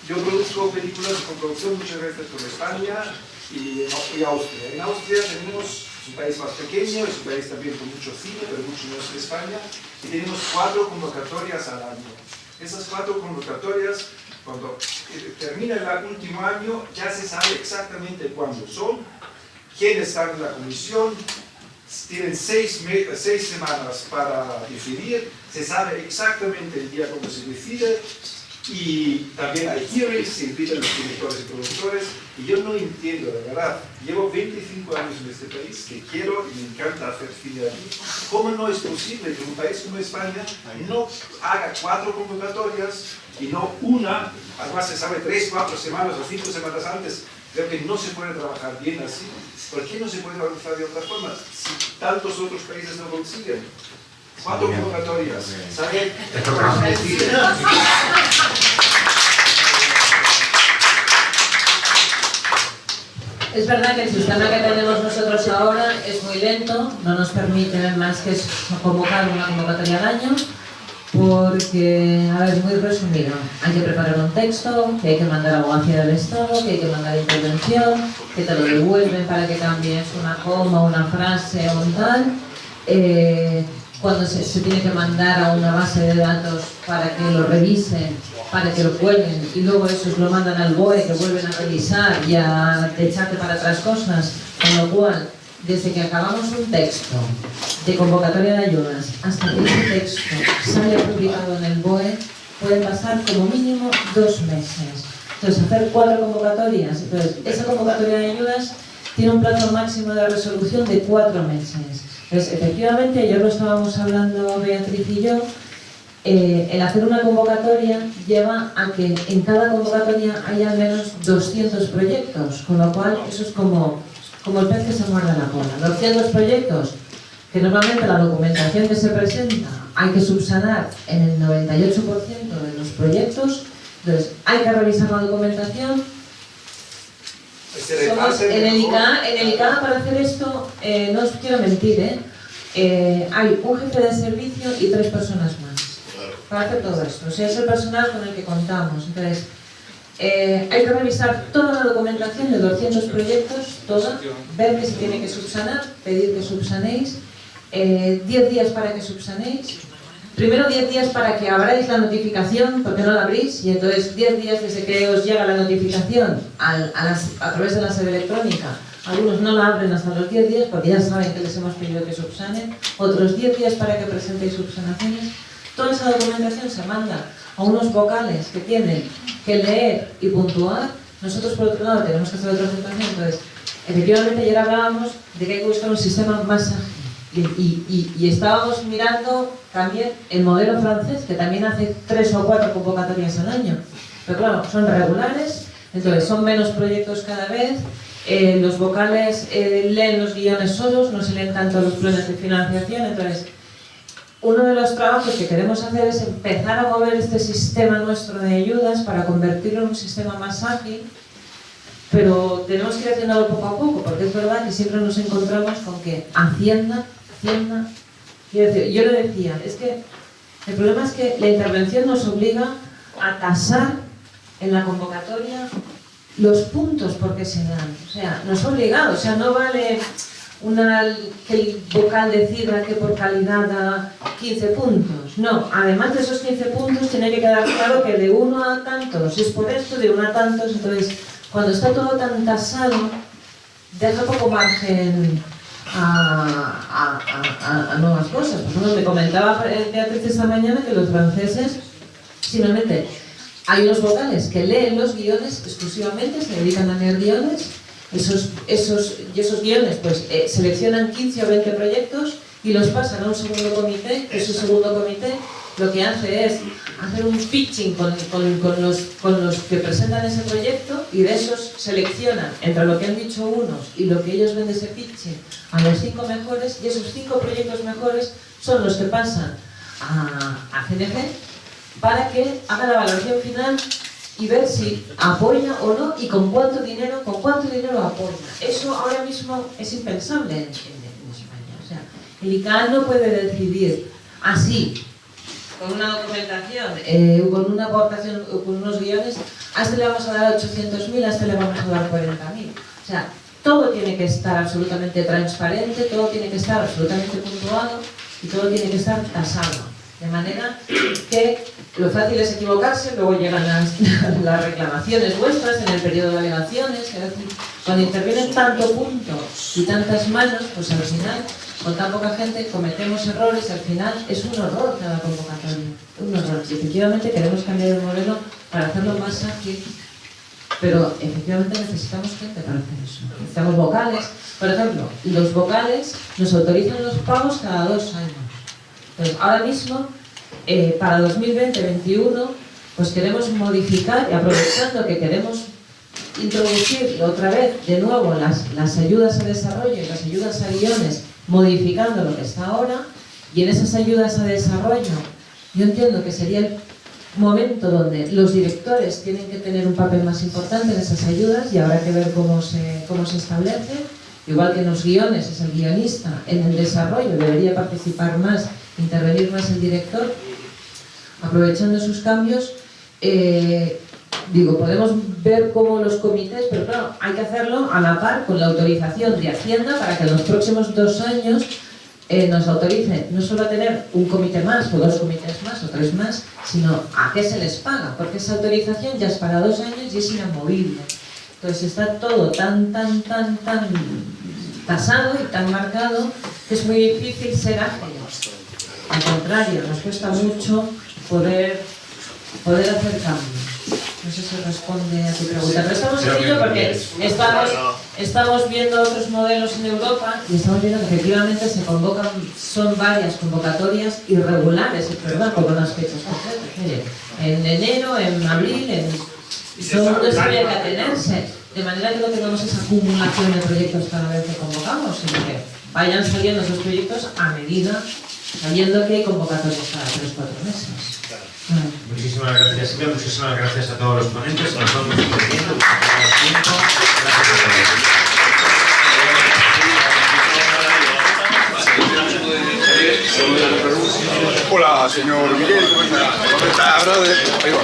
yo produzco películas con producción muchas veces con España y Austria. En Austria tenemos, es un país más pequeño, es un país también con mucho cine, pero mucho menos que España, y tenemos 4 convocatorias al año. Esas 4 convocatorias, cuando termina el último año, ya se sabe exactamente cuándo son, quiénes están en la comisión, tienen 6 semanas para decidir, se sabe exactamente el día cuando se decide, y también hay hearings, se invitan los directores y productores, y yo no entiendo, de verdad, llevo 25 años en este país, que quiero y me encanta hacer cine aquí, ¿cómo no es posible que un país como España no haga 4 convocatorias y no una, además se sabe 3, 4 semanas o 5 semanas antes? Creo que no se puede trabajar bien así. ¿Por qué no se puede organizar de otra forma? Si tantos otros países no consiguen. 4 convocatorias. ¿Saben? Es verdad que el sistema que tenemos nosotros ahora es muy lento, no nos permite más que convocar una convocatoria al año, porque, a ver, muy resumido, hay que preparar un texto, que hay que mandar a Abogacía del Estado, que hay que mandar a Intervención, que te lo devuelven para que cambies una coma, una frase o un tal, cuando se tiene que mandar a una base de datos para que lo revisen, para que lo cuelguen, y luego esos lo mandan al BOE, que vuelven a revisar y a echarte para atrás cosas, con lo cual, desde que acabamos un texto de convocatoria de ayudas hasta que ese texto sale publicado en el BOE, pueden pasar como mínimo 2 meses. Entonces, hacer 4 convocatorias, entonces, esa convocatoria de ayudas tiene un plazo máximo de resolución de 4 meses. Entonces, efectivamente, ayer lo estábamos hablando Beatriz y yo, el hacer una convocatoria lleva a que en cada convocatoria haya al menos 200 proyectos, con lo cual eso es como el pez que se muerde la cola. 200 proyectos, que normalmente la documentación que se presenta hay que subsanar en el 98% de los proyectos, entonces hay que revisar la documentación. Somos en el ICA para hacer esto, no os quiero mentir, hay un jefe de servicio y 3 personas más para hacer todo esto. O sea, es el personal con el que contamos. Entonces, hay que revisar toda la documentación de 200 proyectos, toda, ver que se tiene que subsanar, pedir que subsanéis, 10 días para que subsanéis, primero 10 días para que abráis la notificación, porque no la abrís, y entonces 10 días desde que os llega la notificación a través de la sede electrónica. Algunos no la abren hasta los 10 días porque ya saben que les hemos pedido que subsanen, otros 10 días para que presentéis subsanaciones. Toda esa documentación se manda a unos vocales que tienen que leer y puntuar. Nosotros, por otro lado, tenemos que hacer otra puntuación. Entonces, efectivamente, ayer hablábamos de que hay que buscar un sistema más ágil. Y estábamos mirando también el modelo francés, que también hace 3 o 4 convocatorias al año. Pero claro, son regulares, entonces son menos proyectos cada vez. Los vocales leen los guiones solos, no se leen tanto los planes de financiación. Entonces, uno de los trabajos que queremos hacer es empezar a mover este sistema nuestro de ayudas para convertirlo en un sistema más ágil, pero tenemos que ir haciéndolo poco a poco, porque es verdad que siempre nos encontramos con que Hacienda, quiero decir, yo le decía, es que el problema es que la intervención nos obliga a tasar en la convocatoria los puntos porque se dan, o sea, nos ha obligado, o sea, no vale que el vocal decida que por calidad da 15 puntos. No, además de esos 15 puntos tiene que quedar claro que de 1 a tantos, si es por esto, de 1 a tantos. Entonces, cuando está todo tan tasado, deja poco margen a nuevas cosas. Por ejemplo, me comentaba Beatriz esta mañana que los franceses, simplemente, hay unos vocales que leen los guiones exclusivamente, se dedican a leer guiones. Esos guiones pues seleccionan 15 o 20 proyectos y los pasan a un segundo comité, que ese segundo comité lo que hace es hacer un pitching con los que presentan ese proyecto, y de esos seleccionan entre lo que han dicho unos y lo que ellos ven de ese pitching a los 5 mejores, y esos 5 proyectos mejores son los que pasan a CNG para que haga la valoración final y ver si apoya o no y con cuánto dinero apoya. Eso ahora mismo es impensable en España. O sea, el ICAA no puede decidir así, con una documentación, con una aportación, con unos guiones, a este le vamos a dar 800.000, a este le vamos a dar 40.000. O sea, todo tiene que estar absolutamente transparente, todo tiene que estar absolutamente puntuado y todo tiene que estar tasado. De manera que lo fácil es equivocarse, luego llegan las reclamaciones vuestras en el periodo de alegaciones. Es decir, cuando intervienen tanto punto y tantas manos, pues al final, con tan poca gente, cometemos errores y al final es un horror cada convocatoria. Un horror. Y efectivamente queremos cambiar el modelo para hacerlo más ágil, pero efectivamente necesitamos gente para hacer eso. Necesitamos vocales. Por ejemplo, los vocales nos autorizan los pagos cada 2 años. Entonces, ahora mismo, para 2020-2021, pues queremos modificar, y aprovechando que queremos introducir otra vez de nuevo las ayudas a desarrollo y las ayudas a guiones, modificando lo que está ahora, y en esas ayudas a desarrollo yo entiendo que sería el momento donde los directores tienen que tener un papel más importante en esas ayudas, y habrá que ver cómo se establece. Igual que en los guiones es el guionista, en el desarrollo debería participar más, intervenir más el director, aprovechando sus cambios. Podemos ver cómo los comités, pero claro, hay que hacerlo a la par con la autorización de Hacienda para que en los próximos 2 años nos autorice no solo a tener un comité más, o 2 comités más, o 3 más, sino a qué se les paga, porque esa autorización ya es para 2 años y es inamovible. Entonces está todo tan tasado y tan marcado que es muy difícil ser ágil. Al contrario, nos cuesta mucho poder hacer cambios. No sé si responde a tu pregunta, pero estamos en ello porque estamos viendo otros modelos en Europa y estamos viendo que efectivamente se convocan, son varias convocatorias irregulares, ¿verdad? Con unas fechas concretas. En enero, en abril, todo el mundo sabía que atenerse, de manera que no tengamos esa acumulación de proyectos cada vez que convocamos, sino que vayan saliendo esos proyectos a medida, sabiendo que hay convocatorias cada 3 o 4 meses. Muchísimas gracias, Silvia. Muchísimas gracias a todos los ponentes. Nos vamos despidiendo. Gracias a todos. Hola, señor Miguel, ¿cómo está? ¿Cómo está, brother? Ahí va.